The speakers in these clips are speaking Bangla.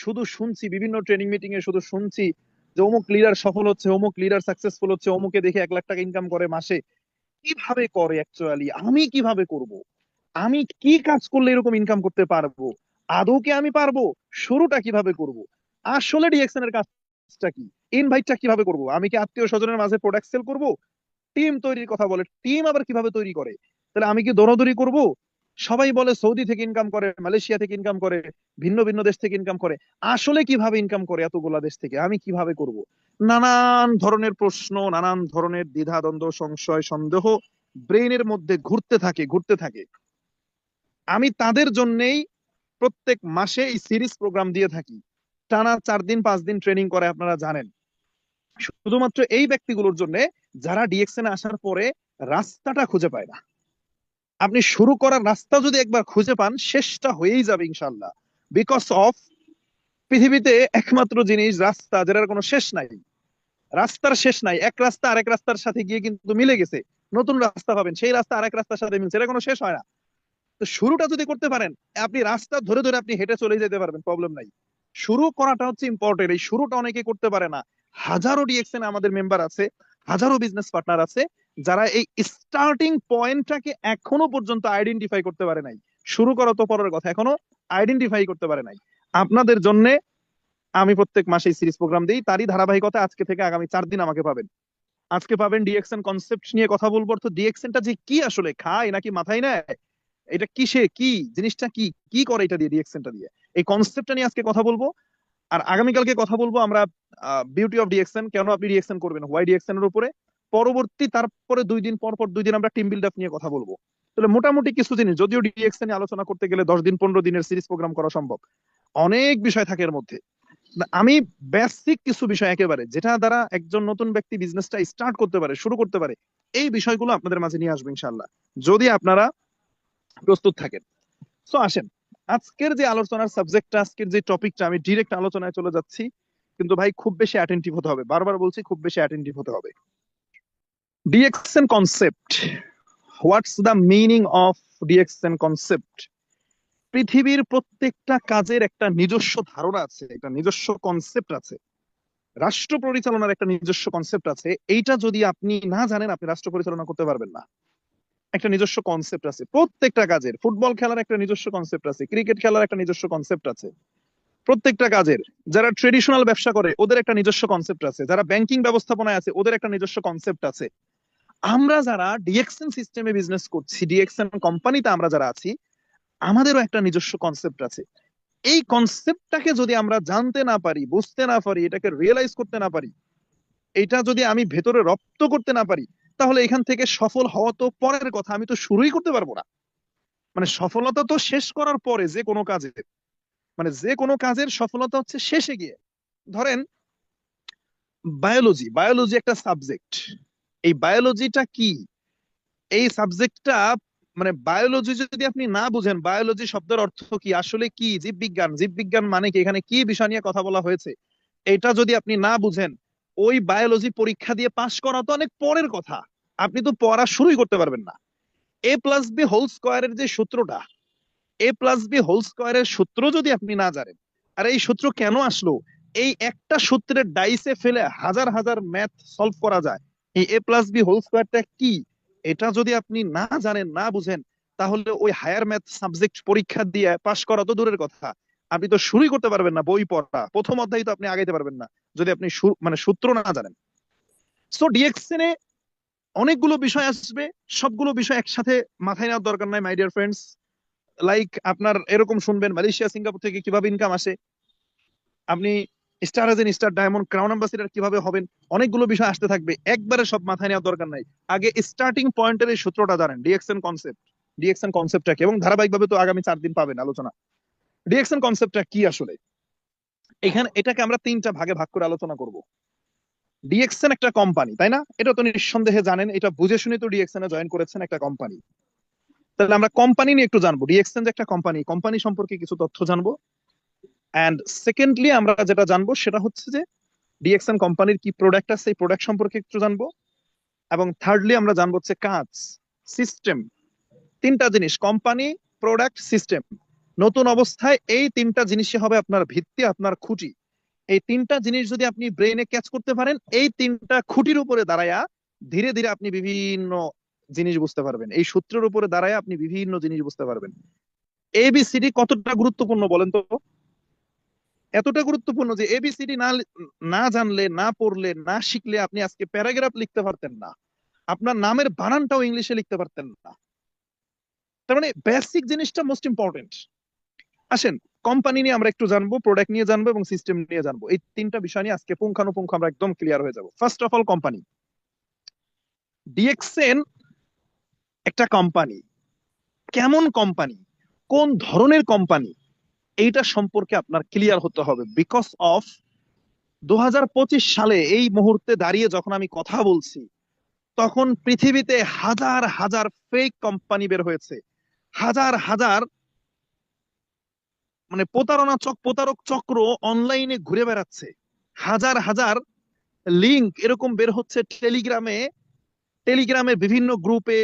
শুধু শুনছি বিভিন্ন ট্রেনিং মিটিং এ, শুধু শুনছি যে অমুক লিডার সফল হচ্ছে, অমুক লিডার সাকসেসফুল হচ্ছে, অমুকে দেখে 1 লাখ টাকা ইনকাম করে মাসে। কিভাবে করে অ্যাকচুয়ালি, আমি কিভাবে করব? আমি কি কাজ করলে এরকম ইনকাম করতে পারবো? আদৌ কি আমি পারবো? শুরুটা কিভাবে করব? আসলে ডিএক্সএন এর কাজটা কি? ইনভাইটটা কিভাবে করব? আমি কি আত্মীয় স্বজনের মাঝে প্রোডাক্ট সেল করব? টিম তৈরির কথা বলে, টিম আবার কিভাবে তৈরি করে? তাহলে আমি কি দৌড়াদৌড়ি করব? সবাই বলে সৌদি থেকে ইনকাম করে, মালয়েশিয়া থেকে ইনকাম করে, ভিন্ন ভিন্ন দেশ থেকে ইনকাম করে। আসলে কিভাবে ইনকাম করে এতগুলা দেশ থেকে? আমি কিভাবে করব? নানান ধরনের প্রশ্ন, নানান ধরনের দ্বিধা দ্বন্দ্ব সংশয় সন্দেহ ব্রেইনের মধ্যে ঘুরতে থাকে ঘুরতে থাকে। আমি তাদের জন্যই প্রত্যেক মাসে এই সিরিজ প্রোগ্রাম দিয়ে থাকি। টানা 4 দিন 5 দিন ট্রেনিং করে, আপনারা জানেন, শুধুমাত্র এই ব্যক্তিগুলোর জন্য যারা ডিএক্সএন আসার পরে রাস্তাটা খুঁজে পায় না। আপনি শুরু করার রাস্তা যদি একবার খুঁজে পান, শেষটা হয়েই যাবে ইনশাল্লাহ। বিকজ অফ পৃথিবীতে একমাত্র জিনিস রাস্তা, যেটার কোনো শেষ নাই। রাস্তার শেষ নাই, এক রাস্তা আরেক রাস্তার সাথে গিয়ে কিন্তু মিলে গেছে, নতুন রাস্তা পাবেন, সেই রাস্তা আরেক রাস্তার সাথে মিলছে, এটা কোনো শেষ হয় না। তো শুরুটা যদি করতে পারেন, আপনি রাস্তা ধরে ধরে আপনি হেঁটে চলে যেতে পারবেন, প্রবলেম নাই। শুরু করাটা হচ্ছে ইম্পর্টেন্ট। এই শুরুটা অনেকে করতে পারে না। হাজারো ডিএক্সএন আমাদের মেম্বার আছে, হাজারো বিজনেস পার্টনার আছে, যারা এই স্টার্টিং পয়েন্টটাকে এখনো পর্যন্ত আইডেন্টিফাই করতে পারে নাই। শুরু করা তো পরের কথা, এখনো আইডেন্টিফাই করতে পারে নাই। আপনাদের জন্য আমি প্রত্যেক মাসে সিরিজ প্রোগ্রাম দিই, তারই ধারাবাহিকতা আজকে থেকে আগামী 4 দিন আমাকে পাবেন। আজকে পাবেন ডিএক্সএন কনসেপ্ট নিয়ে কথা বলবো। তো ডিএক্সএনটা যে কি, আসলে খায় নাকি মাথায় নেয়, এটা কিসে কি, জিনিসটা কি, কি করে এটা দিয়ে, ডিএক্সএনটা দিয়ে, এই কনসেপ্টটা নিয়ে আজকে কথা বলবো। আর আগামীকালকে কথা বলবো আমরা বিউটি অফ ডিএক্সএন, কেন আপনি ডিএক্সএন করবেন, হোয়াই ডিএক্সএন এর উপরে। পরবর্তী তারপরে 2 দিন পর পর 2 দিন আমরা টিম বিল্ড আপ নিয়ে কথা বলবো। তাহলে মোটামুটি কিছু জিনিস, যদিও ডিএক্সএন নিয়ে আলোচনা করতে গেলে 10 দিন 15 দিনের সিরিজ প্রোগ্রাম করা সম্ভব, অনেক বিষয় থাকে এর মধ্যে। আমি বেসিক কিছু বিষয় একেবারে, যেটা দ্বারা একজন নতুন ব্যক্তি বিজনেসটা স্টার্ট করতে পারে, শুরু করতে পারে, এই বিষয়গুলো আপনাদের মাঝে নিয়ে আসবো ইনশাল্লাহ, যদি আপনারা প্রস্তুত থাকেন। তো আসেন, আজকের যে আলোচনার সাবজেক্টটা, আজকের যে টপিকটা, আমি ডিরেক্ট আলোচনায় চলে যাচ্ছি। কিন্তু ভাই খুব বেশি অ্যাটেন্টিভ হতে হবে, বারবার বলছি, খুব বেশি অ্যাটেন্টিভ হতে হবে। DXN concept, what's the meaning of DXN concept. পৃথিবীর প্রত্যেকটা কাজের একটা নিজস্ব ধারণা আছে, একটা নিজস্ব কনসেপ্ট আছে। রাষ্ট্র পরিচালনার একটা নিজস্ব কনসেপ্ট আছে। এইটা যদি আপনি না জানেন, আপনি রাষ্ট্র পরিচালনা করতে পারবেন না। একটা নিজস্ব কনসেপ্ট আছে প্রত্যেকটা কাজের। ফুটবল খেলার একটা নিজস্ব কনসেপ্ট আছে, ক্রিকেট খেলার একটা নিজস্ব কনসেপ্ট আছে, প্রত্যেকটা কাজের। যারা ট্রেডিশনাল ব্যবসা করে ওদের একটা নিজস্ব কনসেপ্ট আছে, যারা ব্যাংকিং ব্যবস্থাপনায় আছে ওদের একটা নিজস্ব কনসেপ্ট আছে। আমরা যারা ডিএক্সএন সিস্টেমে বিজনেস করছি, ডিএক্সএন কোম্পানিতে আমরা যারা আছি, আমাদেরও একটা নিজস্ব কনসেপ্ট আছে। এই কনসেপ্টটাকে যদি আমরা জানতে না পারি, বুঝতে না পারি, এটাকে রিয়েলাইজ করতে না পারি, এটা যদি আমি ভেতরে রপ্ত করতে না পারি, তাহলে এখান থেকে সফল হওয়া তো পরের কথা, আমি তো শুরুই করতে পারবো না। মানে সফলতা তো শেষ করার পরে, যে কোনো কাজে, মানে যে কোনো কাজের সফলতা হচ্ছে শেষে গিয়ে। ধরেন বায়োলজি, বায়োলজি একটা সাবজেক্ট। এই বায়োলজিটা কি, এই সাবজেক্টটা, মানে বায়োলজি যদি আপনি না বুঝেন, বায়োলজি শব্দের অর্থ কি, আসলে কি জীববিজ্ঞান, জীববিজ্ঞান মানে কি, এখানে কি বিষয় নিয়ে কথা বলা হয়েছে, এটা যদি আপনি না বুঝেন, ওই বায়োলজি পরীক্ষা দিয়ে পাশ করা তো অনেক পরের কথা। আপনি তো পড়া শুরুই করতে পারবেন না। এ প্লাস বি হোল স্কোয়ারের যে সূত্রটা, এ প্লাস বি হোল স্কোয়ারের সূত্র যদি আপনি না জানেন, আর এই সূত্র কেন আসলো, এই একটা সূত্রের ডাইসে ফেলে হাজার হাজার ম্যাথ সলভ করা যায়, এই এ প্লাস বি হোল স্কোয়ারটা কি, এটা যদি আপনি না জানেন, না বুঝেন, তাহলে ওই হায়ার ম্যাথ সাবজেক্ট পরীক্ষা দিয়ে পাশ করা তো দূরের কথা, আপনি তো শুরুই করতে পারবেন না। বই পড়া প্রথম অধ্যায় তো আপনি আগাইতে পারবেন না, যদি আপনি মানে সূত্র না জানেন। সো ডিএক্সএন এ অনেকগুলো বিষয় আসবে, সবগুলো বিষয় একসাথে মাথায় নেওয়ার দরকার নাই মাই ডিয়ার ফ্রেন্ডস। লাইক আপনার এরকম শুনবেন মালয়েশিয়া সিঙ্গাপুর থেকে কিভাবে ইনকাম আসে, আপনি star agent, star diamond, crown ambassador কিভাবে হবেন, অনেকগুলো বিষয় আসতে থাকবে, একবারে সব মাথায় নেওয়ার দরকার নাই। আগে স্টার্টিং পয়েন্টের এই সূত্রটা জানেন, ডিএক্সএন কনসেপ্ট। ডিএক্সএন কনসেপ্টটা কি, এবং ধারাবাহিকভাবে তো আগামী 4 দিন পাবেন আলোচনা। ডিএক্সএন কনসেপ্টটা কি আসলে, এখানে এটাকে আমরা 3টা ভাগে ভাগ করে আলোচনা করব। ডিএক্সএন একটা কোম্পানি, তাই না? এটা তো নিঃসন্দেহে জানেন, এটা বুঝে শুনে তো ডিএক্সএন এ জয়েন করেছেন, একটা কোম্পানি। তাহলে আমরা কোম্পানি নিয়ে একটু জানবো, ডিএক্সএন যে একটা কোম্পানি, কোম্পানি সম্পর্কে কিছু তথ্য জানবো। এন্ড সেকেন্ডলি আমরা যেটা জানবো সেটা হচ্ছে যে ডিএক্সএন কোম্পানির কি প্রোডাক্ট আছে, এই প্রোডাক্ট সম্পর্কে একটু জানবো। এবং থার্ডলি আমরা জানবো হচ্ছে কাজ, সিস্টেম। 3টা জিনিস, কোম্পানি, প্রোডাক্ট, সিস্টেম। নতুন অবস্থায় এই তিনটা জিনিসই হবে আপনার ভিত্তি, আপনার খুঁটি। এই তিনটা জিনিস যদি আপনি ব্রেনে ক্যাচ করতে পারেন, এই তিনটা খুঁটির উপরে দাঁড়ায়া ধীরে ধীরে আপনি বিভিন্ন জিনিস বুঝতে পারবেন। এই সূত্রের উপরে দাঁড়ায় আপনি বিভিন্ন জিনিস বুঝতে পারবেন। এবিসিডি কতটা গুরুত্বপূর্ণ বলেন তো? এতটা গুরুত্বপূর্ণ যে এবিসিডি না না জানলে, না পড়লে, না শিখলে আপনি আজকে প্যারাগ্রাফ লিখতে পারতেন না, আপনার নামের বানানটাও ইংলিশে লিখতে পারতেন না। তার মানে বেসিক জিনিসটা মোস্ট ইম্পর্টেন্ট। আসেন, কোম্পানি নিয়ে আমরা একটু জানবো, প্রোডাক্ট নিয়ে জানবো এবং সিস্টেম নিয়ে জানবো। এই তিনটা বিষয় নিয়ে আজকে পুঙ্খানুপুঙ্খ আমরা একদম ক্লিয়ার হয়ে যাব। First of all, company. DXN একটা কোম্পানি, কেমন কোম্পানি, কোন ধরনের কোম্পানি, এইটা সম্পর্কে আপনার ক্লিয়ার হতে হবে। বিকজ অফ 2025 সালে এই মুহূর্তে দাঁড়িয়ে যখন আমি কথা বলছি, তখন পৃথিবীতে হাজার হাজার ফেক কোম্পানি বের হয়েছে, হাজার হাজার মানে প্রতারক চক্র অনলাইনে ঘুরে বেড়াচ্ছে, হাজার হাজার লিংক এরকম বের হচ্ছে টেলিগ্রামের বিভিন্ন গ্রুপে,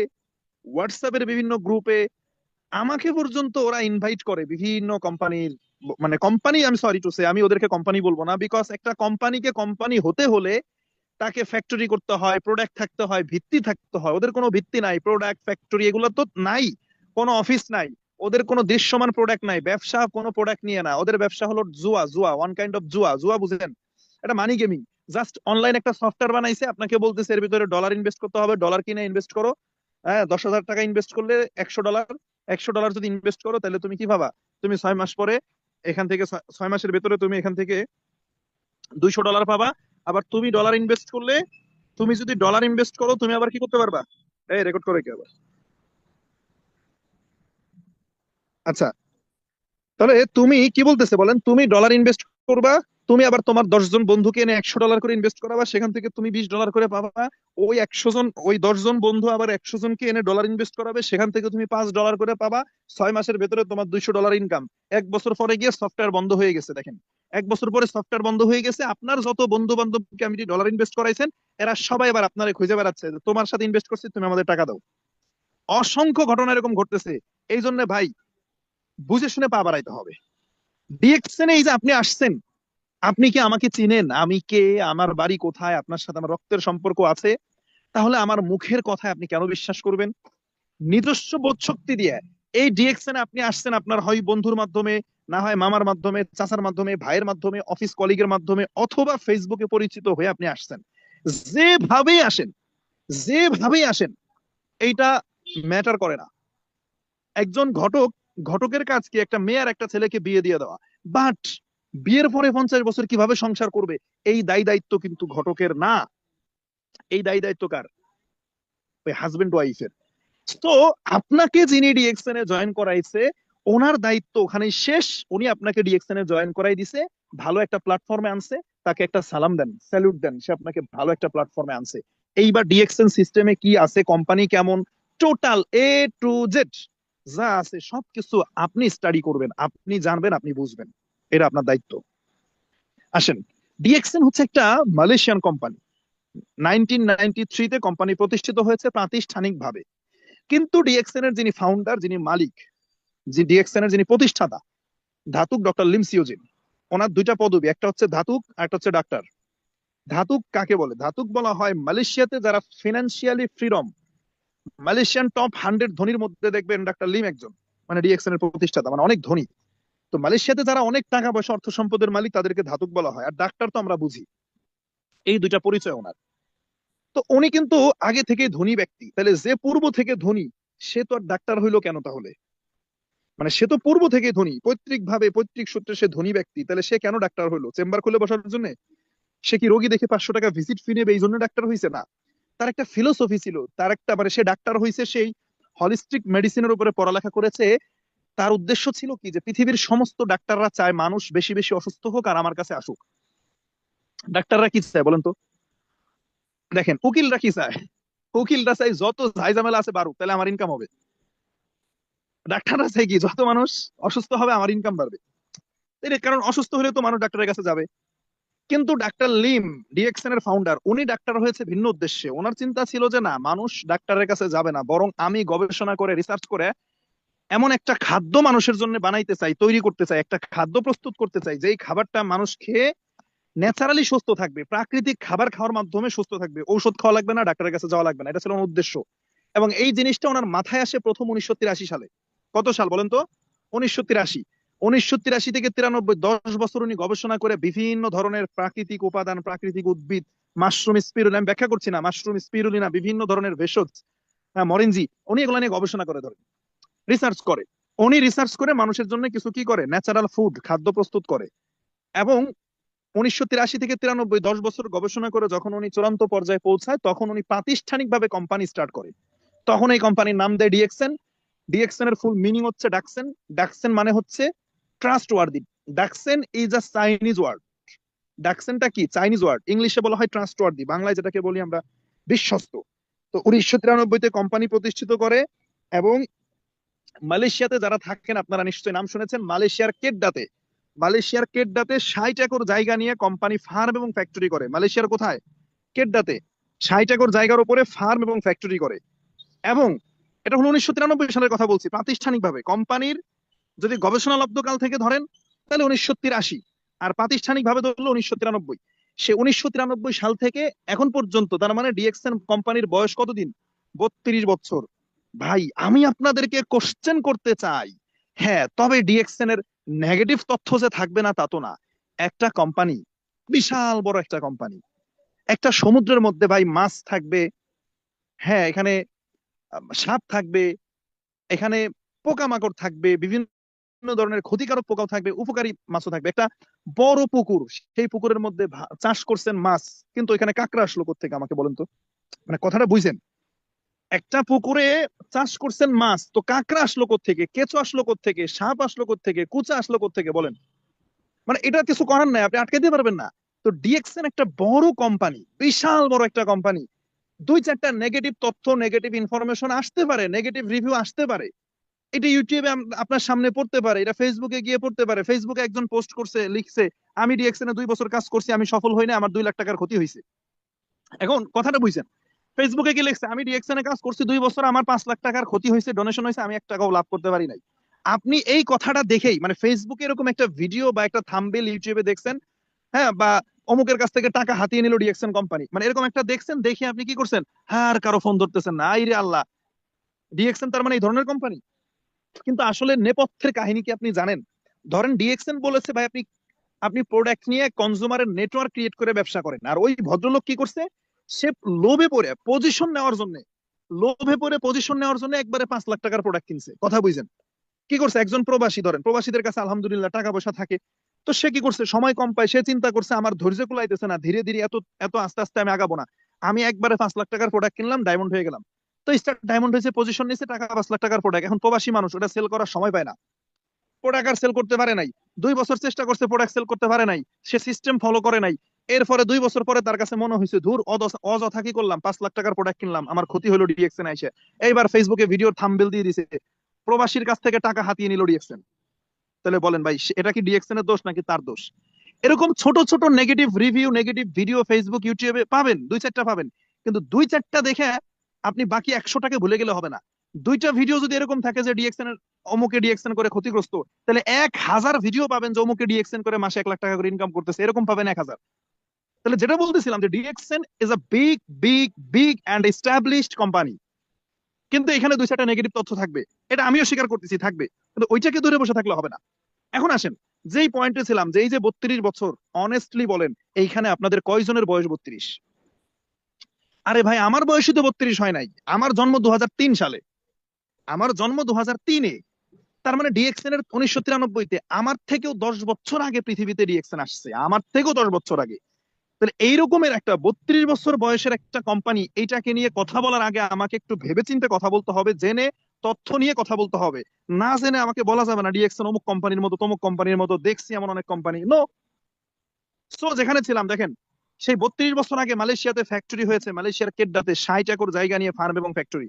হোয়াটসঅ্যাপের বিভিন্ন গ্রুপে। আমাকে পর্যন্ত ওরা ইনভাইট করে বিভিন্ন কোম্পানির, মানে কোম্পানি, আমি সরি টু সে, আমি ওদেরকে কোম্পানি বলবো না, বিকজ একটা কোম্পানিকে কোম্পানি হতে হলে তাকে ফ্যাক্টরি করতে হয়, প্রোডাক্ট থাকতে হয়, ভিত্তি থাকতে হয়। ওদের কোনো ভিত্তি নাই, প্রোডাক্ট ফ্যাক্টরি এগুলো তো নাই, কোনো অফিস নাই, ওদের কোনো দৃশ্যমান প্রোডাক্ট নাই, ব্যবসা কোনো প্রোডাক্ট নিয়ে না, ওদের ব্যবসা হলো জুয়া। জুয়া ওয়ান কাইন্ড অফ জুয়া। জুয়া বুঝেন? এটা মানি গেমিং। জাস্ট অনলাইন একটা সফটওয়্যার বানাইছে, আপনাকে বলতেছে এর ভিতরে ডলার ইনভেস্ট করতে হবে, ডলার কিনে ইনভেস্ট করো। হ্যাঁ, 10,000 টাকা ইনভেস্ট করলে $100, $100 যদি ইনভেস্ট করো তাহলে তুমি কি পাবা? তুমি 6 মাস পরে এখান থেকে, 6 মাসের ভেতরে তুমি এখান থেকে $200 পাবা। আবার তুমি ডলার ইনভেস্ট করলে, তুমি যদি ডলার ইনভেস্ট করো তুমি আবার কি করতে পারবা? এই রেকর্ড করে কি আবার? আচ্ছা, তাহলে তুমি কি বলতেছে বলেন, তুমি ডলার ইনভেস্ট করবা, তুমি আবার তোমার 10 জন বন্ধুকে এনে $100 করে ইনভেস্ট করাবা, সেখান থেকে তুমি $20 করে পাবা। ওই 100 জন, ওই 10 জন বন্ধু আবার 100 জনকে এনে ডলার ইনভেস্ট করাবে, সেখান থেকে তুমি $5 করে পাবা। 6 মাসের ভেতরে তোমার $200 ইনকাম। 1 বছর পরে গিয়ে সফটওয়্যার বন্ধ হয়ে গেছে। দেখেন, 1 বছর পরে সফটওয়্যার বন্ধ হয়ে গেছে, আপনার যত বন্ধু বান্ধবকে আপনি ডলার ইনভেস্ট করাইছেন, এরা সবাই এবার আপনারে খুঁজে বেড়াচ্ছে যে তোমার সাথে ইনভেস্ট করছি, তুমি আমাদের টাকা দাও। অসংখ্য ঘটনা এরকম ঘটতেছে। এই জন্য ভাই, বুঝে শুনে পা বাড়াইতে হবে। ডিএক্সএন এই যে আপনি আসছেন, আপনি কি আমাকে চিনেন? আমি কে? আমার বাড়ি কোথায়? আপনার সাথে আমার রক্তের সম্পর্ক আছে? তাহলে আমার মুখের কথায় আপনি কেন বিশ্বাস করবেন? নিজস্ব বোধ শক্তি দিয়ে এই ডিএক্সএন আপনি আসছেন, আপনার হয় বন্ধুর মাধ্যমে, না হয় মামার মাধ্যমে, চাচার মাধ্যমে, ভাইয়ের মাধ্যমে, অফিস কলিগের মাধ্যমে, অথবা ফেসবুকে পরিচিত হয়ে আপনি আসছেন। যেভাবেই আসেন, যেভাবেই আসেন, এইটা ম্যাটার করে না। একজন ঘটক, ঘটকের কাজ কি একটা মেয়ে আর একটা ছেলেকে বিয়ে দিয়ে দেওয়া। বাট বিয়ের পরে 50 বছর কিভাবে সংসার করবে, এই দায় দায়িত্ব কিন্তু ঘটকের না। এই দায় দায়িত্ব কার? ওই হাজবেন্ড ওয়াইফের। তো আপনাকে যিনি ডিএক্সএন এ জয়েন করাইছে, ওনার দায়িত্ব ওখানেই শেষ। উনি আপনাকে ডিএক্সএন এ জয়েন করাই দিছে, ভালো একটা প্ল্যাটফর্মে আনছে, তাকে একটা সালাম দেন, স্যালুট দেন, সে আপনাকে ভালো একটা প্ল্যাটফর্মে আনছে। এইবার ডিএক্সএন সিস্টেমে কি আছে, কোম্পানি কেমন, টোটাল A to Z যা আছে সবকিছু আপনি স্টাডি করবেন, আপনি জানবেন, আপনি বুঝবেন। এটা আপনার দায়িত্ব। আসেন, ডিএক্সএন হচ্ছে একটা মালয়েশিয়ান কোম্পানি। 1993-তে কোম্পানি প্রতিষ্ঠিত হয়েছে প্রাতিষ্ঠানিক ভাবে। কিন্তু ডিএক্সএন এর যিনি ফাউন্ডার, যিনি মালিক, যে ডিএক্সএন এর যিনি প্রতিষ্ঠাতা, ধাতুক ডক্টর লিম সিওজিন। ওনার দুইটা পদবি, একটা হচ্ছে ধাতুক আর একটা হচ্ছে ডাক্তার। ধাতুক কাকে বলে? ধাতুক বলা হয় মালয়েশিয়াতে যারা ফিনান্সিয়ালি ফ্রিডম, মালয়েশিয়ান টপ 100 ধনীর মধ্যে দেখবেন ডাক্তার লিম একজন, মানে ডিএক্সএন এর প্রতিষ্ঠাতা, মানে অনেক ধনী। তো মালয়েশিয়াতে যারা অনেক টাকা পয়সা অর্থ সম্পদের মালিক, তাদেরকে ধাতুক বলা হয়। আর ডাক্তার তো আমরা বুঝি। এই দুইটা পরিচয় ওনার। তো উনি কিন্তু আগে থেকে ধনী ব্যক্তি, তাহলে যে পূর্ব থেকে ধনী, সে তো আর ডাক্তার হইলো কেন তাহলে? মানে সে তো পূর্ব থেকে ধনী, পৈতৃক ভাবে, পৈতৃক সূত্রে সে ধনী ব্যক্তি, তাহলে সে কেন ডাক্তার হইলো? চেম্বার খুলে বসার জন্য? সে কি রোগী দেখে 500 টাকা ভিজিট ফি নেবে এই জন্য ডাক্তার হয়েছে? না, তার একটা ফিলোসফি ছিল, তার একটা, মানে সে ডাক্তার হয়েছে, সেই হলিস্টিক মেডিসিনের উপরে পড়ালেখা করেছে। তার উদ্দেশ্য ছিল কি, যে পৃথিবীর সমস্ত ডাক্তাররা চায় মানুষ বেশি বেশি অসুস্থ হোক আর আমার কাছে আসুক। ডাক্তাররা কি চায় বলেন তো? দেখেন, উকিলরা কি চায়? উকিলরা চাই যত ঝামেলা আছে বাড়ুক, তাহলে আমার ইনকাম হবে। ডাক্তাররা চাই কি, যত মানুষ অসুস্থ হবে আমার ইনকাম বাড়বে। কারণ অসুস্থ হলে তো মানুষ ডাক্তারের কাছে যাবে। কিন্তু ডাক্তার লিম, ডিএক্সএন এর ফাউন্ডার, উনি ডাক্তার হয়েছে ভিন্ন উদ্দেশ্যে। ওনার চিন্তা ছিল যে না, মানুষ ডাক্তারের কাছে যাবে না, বরং আমি গবেষণা করে, রিসার্চ করে এমন একটা খাদ্য মানুষের জন্য বানাইতে চাই, তৈরি করতে চাই, একটা খাদ্য প্রস্তুত করতে চাই যেই খাবারটা মানুষ খেয়ে ন্যাচারালি সুস্থ থাকবে, প্রাকৃতিক খাবার খাওয়ার মাধ্যমে সুস্থ থাকবে, ঔষধ খাওয়া লাগবে না, ডাক্তারের কাছে যাওয়া লাগবে না। এটা ছিল ওনার উদ্দেশ্য। এবং এই জিনিসটা ওনার মাথায় আসে প্রথম 1983 সালে। কত সাল বলেন তো? 1983। 1983 থেকে 93, 10 বছর উনি গবেষণা করে বিভিন্ন ধরনের প্রাকৃতিক উপাদান, প্রাকৃতিক উদ্ভিদ, মাশরুম স্পিরুলিনা, আমি ব্যাখ্যা করছি না, মাশরুম স্পিরুলিনা, বিভিন্ন ধরনের ভেষজ, মরিনজি, উনি এগুলো নিয়ে গবেষণা করে, ধরেন রিসার্চ করে। উনি রিসার্চ করে মানুষের জন্য কিছু কি করে, ন্যাচারাল ফুড, খাদ্য প্রস্তুত করে। এবং 1983 থেকে 93, 10 বছর গবেষণা করে যখন উনি চূড়ান্ত পর্যায়ে পৌঁছায়, তখন উনি প্রাতিষ্ঠানিকভাবে কোম্পানি স্টার্ট করে। তখন এই কোম্পানির নাম দেয় ডিএক্সএন। ডিএক্সএন এর ফুল মিনিং হচ্ছে ডাকসেন। ডাকসেন মানে হচ্ছে ট্রাস্ট ওয়ার্দি। ডাকসেন ইজ আ চাইনিজ ওয়ার্ড। ডাকসেনটা কি? Chinese word. ইংলিশে বলা হয় ট্রাস্ট ওয়ার্দি, বাংলায় যেটাকে বলি আমরা বিশ্বস্ত। তো 1993-তে কোম্পানি প্রতিষ্ঠিত করে। এবং মালয়েশিয়াতে যারা থাকেন আপনারা নিশ্চয়ই নাম শুনেছেন, মালয়েশিয়ার কেড্ডাতে 60 একর জায়গা নিয়ে কোম্পানি ফার্ম এবং ফ্যাক্টরি করে। মালয়েশিয়ার কোথায়? কেড্ডাতে 60 একর জায়গার উপরে ফার্ম এবং ফ্যাক্টরি করে। এবং এটা হলো 1993 সালের কথা বলছি। প্রাতিষ্ঠানিকভাবে কোম্পানির যদি গবেষণালব্ধ কাল থেকে ধরেন তাহলে 1983, আর প্রাতিষ্ঠানিকভাবে ধরলে 1993। সে 1993 সাল থেকে এখন পর্যন্ত, তার মানে ডিএক্সএন কোম্পানির বয়স কতদিন? 32 বছর। ভাই আমি আপনাদেরকে কোশ্চেন করতে চাই, হ্যাঁ তবে ডিএক্সএন এর নেগেটিভ তথ্য যে থাকবে না তা তো না। একটা কোম্পানি, বিশাল বড় একটা কোম্পানি, একটা সমুদ্রের মধ্যে ভাই মাছ থাকবে, হ্যাঁ এখানে সাপ থাকবে, এখানে পোকামাকড় থাকবে, বিভিন্ন ধরনের ক্ষতিকারক পোকাও থাকবে, উপকারী মাছও থাকবে। একটা বড় পুকুর, সেই পুকুরের মধ্যে চাষ করছেন মাছ, কিন্তু এখানে কাঁকড়া আসলো কোত্থেকে আমাকে বলেন তো? মানে কথাটা বুঝছেন? একটা পুকুরে চাষ করছেন মাছ, তো কাঁকড়া আসলো কোত্থেকে, কেঁচো আসলো কোত্থেকে, সাপ আসলো কোত্থেকে, কুচা আসলো কোত্থেকে বলেন? মানে এটা কিছু করার নাই, আপনি আটকে দিতে পারবেন না। তো ডিএক্সএন একটা বড় কোম্পানি, বিশাল বড় একটা কোম্পানি। দুই চারটা নেগেটিভ তথ্য, নেগেটিভ ইনফরমেশন আসতে পারে, নেগেটিভ রিভিউ আসতে পারে। এটা ইউটিউবে আপনার সামনে পড়তে পারে, এটা ফেসবুকে গিয়ে পড়তে পারে। ফেসবুকে একজন পোস্ট করছে, লিখছে আমি ডিএক্সএন এ 2 বছর কাজ করছি, আমি সফল হই না, আমার 2 লাখ টাকার ক্ষতি হয়েছে। এখন কথাটা বুঝছেন? ফেসবুকে কি লিখছে? আমি ডিএক্সএন এ কাজ করছি 2 বছর, আমার 5 লাখ টাকার ক্ষতি হয়েছে, ডোনেশন হয়েছে, আমি 1 টাকাও লাভ করতে পারি নাই। আপনি এই কথাটা দেখেই, মানে ফেসবুকে এরকম একটা ভিডিও বা একটা থাম্বনেল ইউটিউবে দেখছেন, হ্যাঁ, বা অমুকের কাছ থেকে টাকা হাতিয়ে নিল ডিএক্সএন কোম্পানি, মানে এরকম একটা দেখছেন, দেখে আপনি কি করছেন? হ্যাঁ, আর কারো ফোন ধরতেছেন না, আইরে আল্লাহ, ডিএক্সএন তার মানে এই ধরনের কোম্পানি। কিন্তু আসলে নেপথ্যের কাহিনী কি আপনি জানেন? ধরেন ডিএক্সএন বলেছে ভাই আপনি আপনি প্রোডাক্ট নিয়ে কনজিউমারের নেটওয়ার্ক ক্রিয়েট করে ব্যবসা করেন। আর ওই ভদ্রলোক কি করছে? সে লোভে পড়ে পজিশন নেওয়ার জন্য, একবারে 5 লাখ টাকার প্রোডাক্ট কিনছে। কথা বুঝছেন? কি করছে? একজন প্রবাসী, ধরেন প্রবাসীদের কাছে আলহামদুলিল্লাহ টাকা পয়সা থাকে, তো সে কি করছে? সময় কম পায়, সে চিন্তা করছে আমার ধৈর্য কুলাইতেছে না, ধীরে ধীরে এত এত আস্তে আস্তে আমি আগাবো না, আমি একবারে 5 লাখ টাকার প্রোডাক্ট কিনলাম, ডায়মন্ড হয়ে গেলাম। তো স্টার ডায়মন্ড হয়েছে, পজিশন নিয়েছে, টাকা 5 লাখ টাকার প্রোডাক্ট। এখন প্রবাসী মানুষ ওটা সেল করার সময় পায় না, প্রোডাক্ট আর সেল করতে পারে নাই। 2 বছর চেষ্টা করছে, প্রোডাক্ট সেল করতে পারে নাই, সে সিস্টেম ফলো করে নাই। এরপরে 2 বছর পরে তার কাছে মনে হয়েছে ধুর, অযথা কি করলাম, 5 লাখ টাকার প্রোডাক্ট কিনলাম, আমার ক্ষতি হলো ডিএক্সএন এসে। এইবার ফেসবুকে ভিডিওর থাম্বনেল দিয়ে দিছে, প্রবাসীর কাছ থেকে টাকা হাতিয়ে নিল ডিএক্সএন। তাহলে বলেন ভাই, এটা কি ডিএক্সএন এর দোষ নাকি তার দোষ? এরকম ছোট ছোট negative review, negative video Facebook ইউটিউবে পাবেন, 2 4টা পাবেন। কিন্তু 2 4টা দেখে আপনি বাকি 100টাকে ভুলে গেলে হবে না। 2টা ভিডিও যদি এরকম থাকে যে ডিএক্সএন এর অমুকে ডিএক্সএন করে ক্ষতিগ্রস্ত, তাহলে 1000 ভিডিও পাবেন যে অমুকে ডিএক্সএন করে মাসে 1 লাখ টাকা করে ইনকাম করতেছে, এরকম পাবেন 1000। তাহলে যেটা বলতেছিলাম যে DXN is a big big big and established company. কিন্তু এখানে 2 4টা নেগেটিভ তথ্য থাকবে, এটা আমিও স্বীকার করতেছি থাকবে, কিন্তু ওইটাকে ধরে বসে থাকলে হবে না। এখন আসেন, যেই পয়েন্টে ছিলাম, যে এই যে 32 বছর, অনেস্টলি বলেন এইখানে আপনাদের কয়জনের বয়স 32? আরে ভাই আমার বয়সই তো 32 হয় নাই, আমার জন্ম 2003 সালে, আমার জন্ম 2003-এ। তার মানে ডিএক্সএন এর 1993-তে আমার থেকেও 10 বছর আগে পৃথিবীতে ডিএক্সএন আসছে, আমার থেকেও 10 বছর আগে। তাহলে এইরকমের একটা 32 বছর বয়সের একটা কোম্পানি, এইটাকে নিয়ে কথা বলার আগে আমাকে একটু ভেবেচিন্তে কথা বলতে হবে, জেনে তথ্য নিয়ে কথা বলতে হবে। না জেনে আমাকে বলা যাবে না ডিএক্সএন অমুক কোম্পানির মতো, তমুক কোম্পানির মতো, দেখছি এমন অনেক কোম্পানি, নো। সো যেখানে ছিলাম দেখেন, সেই 32 বছর আগে মালয়েশিয়াতে ফ্যাক্টরি হয়েছে, মালয়েশিয়ার কেড্ডাতে 60 একর জায়গা নিয়ে ফার্ম এবং ফ্যাক্টরি।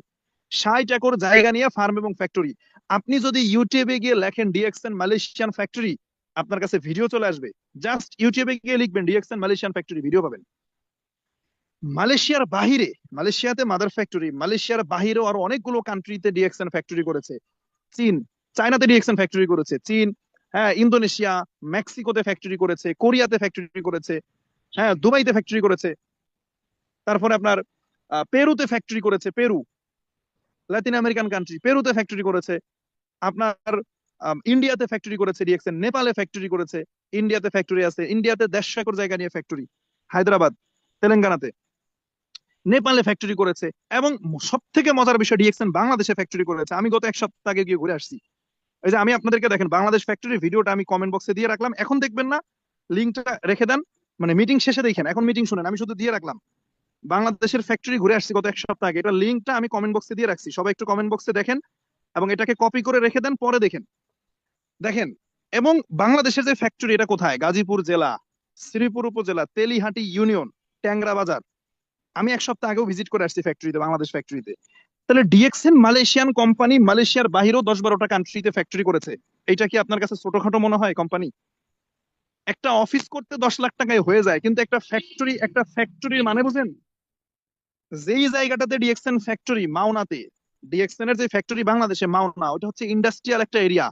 60 একর জায়গা নিয়ে ফার্ম এবং ফ্যাক্টরি। আপনি যদি ইউটিউবে গিয়ে লেখেন ডিএক্সএন মালয়েশিয়ান ফ্যাক্টরি, আপনার কাছে ভিডিও চলে আসবে। জাস্ট ইউটিউবে গিয়ে লিখবেন ডিএক্সএন মালয়েশিয়ান ফ্যাক্টরি, ভিডিও পাবেন। মালয়েশিয়ার বাহিরে, মালয়েশিয়াতে মাদার ফ্যাক্টরি, মালয়েশিয়ার বাহিরেও আরো অনেকগুলো কান্ট্রিতে ডিএক্সএন ফ্যাক্টরি করেছে। চীন, চায়নাতে ডিএক্সএন ফ্যাক্টরি করেছে চীন, হ্যাঁ ইন্দোনেশিয়া, মেক্সিকোতে ফ্যাক্টরি করেছে, কোরিয়াতে ফ্যাক্টরি করেছে, হ্যাঁ দুবাইতে ফ্যাক্টরি করেছে, তারপরে আপনার পেরুতে ফ্যাক্টরি করেছে, পেরু লাতিন আমেরিকান কান্ট্রি, পেরুতে ফ্যাক্টরি করেছে, আপনার ইন্ডিয়াতে ফ্যাক্টরি করেছে ডিএক্সএন, নেপালে ফ্যাক্টরি করেছে, ইন্ডিয়াতে ফ্যাক্টরি আছে, ইন্ডিয়াতে 150 একর জায়গা নিয়ে ফ্যাক্টরি, হায়দ্রাবাদ, তেলেঙ্গানাতে, নেপালে ফ্যাক্টরি করেছে, এবং সব থেকে মজার বিষয় ডিএক্সএন বাংলাদেশে ফ্যাক্টরি করেছে। আমি গত এক সপ্তাহ আগে গিয়ে ঘুরে আসছি। এই যে আমি আপনাদেরকে দেখেন বাংলাদেশ ফ্যাক্টরির ভিডিওটা আমি কমেন্ট বক্সে দিয়ে রাখলাম, এখন দেখবেন না, লিঙ্কটা রেখে দেন, মানে মিটিং শেষে দেখেন, এখন মিটিং শুনেন, আমি শুধু দিয়ে রাখলাম বাংলাদেশের ফ্যাক্টরি ঘুরে আসছি গত এক সপ্তাহ আগে, এটা লিঙ্কটা আমি কমেন্ট বক্সে দিয়ে রাখছি, সবাই একটু কমেন্ট বক্সে দেখেন এবং এটাকে কপি করে রেখে দেন, পরে দেখেন দেখেন। এবং বাংলাদেশের যে ফ্যাক্টরি, এটা কোথায়? গাজীপুর জেলা, শ্রীপুর উপজেলা, তেলিহাটি ইউনিয়ন, ট্যাংরা বাজার। আমি এক সপ্তাহ আগেও ভিজিট করে আসছি ফ্যাক্টরিতে, বাংলাদেশ ফ্যাক্টরিতে। তাহলে ডিএক্সএন মালয়েশিয়ান কোম্পানি, মালয়েশিয়ার বাহিরেও 10-12টা কান্ট্রিতে ফ্যাক্টরি করেছে। এটা কি আপনার কাছে ছোটখাটো মনে হয় কোম্পানি? একটা অফিস করতে 10 লাখ টাকায় হয়ে যায়, কিন্তু একটা ফ্যাক্টরির মানে বুঝেন? যেই জায়গাটাতে ডিএক্সএন ফ্যাক্টরি, মাওনাতে ডিএক্সএন এর যে ফ্যাক্টরি বাংলাদেশে, মাওনা, ওটা হচ্ছে ইন্ডাস্ট্রিয়াল একটা এরিয়া।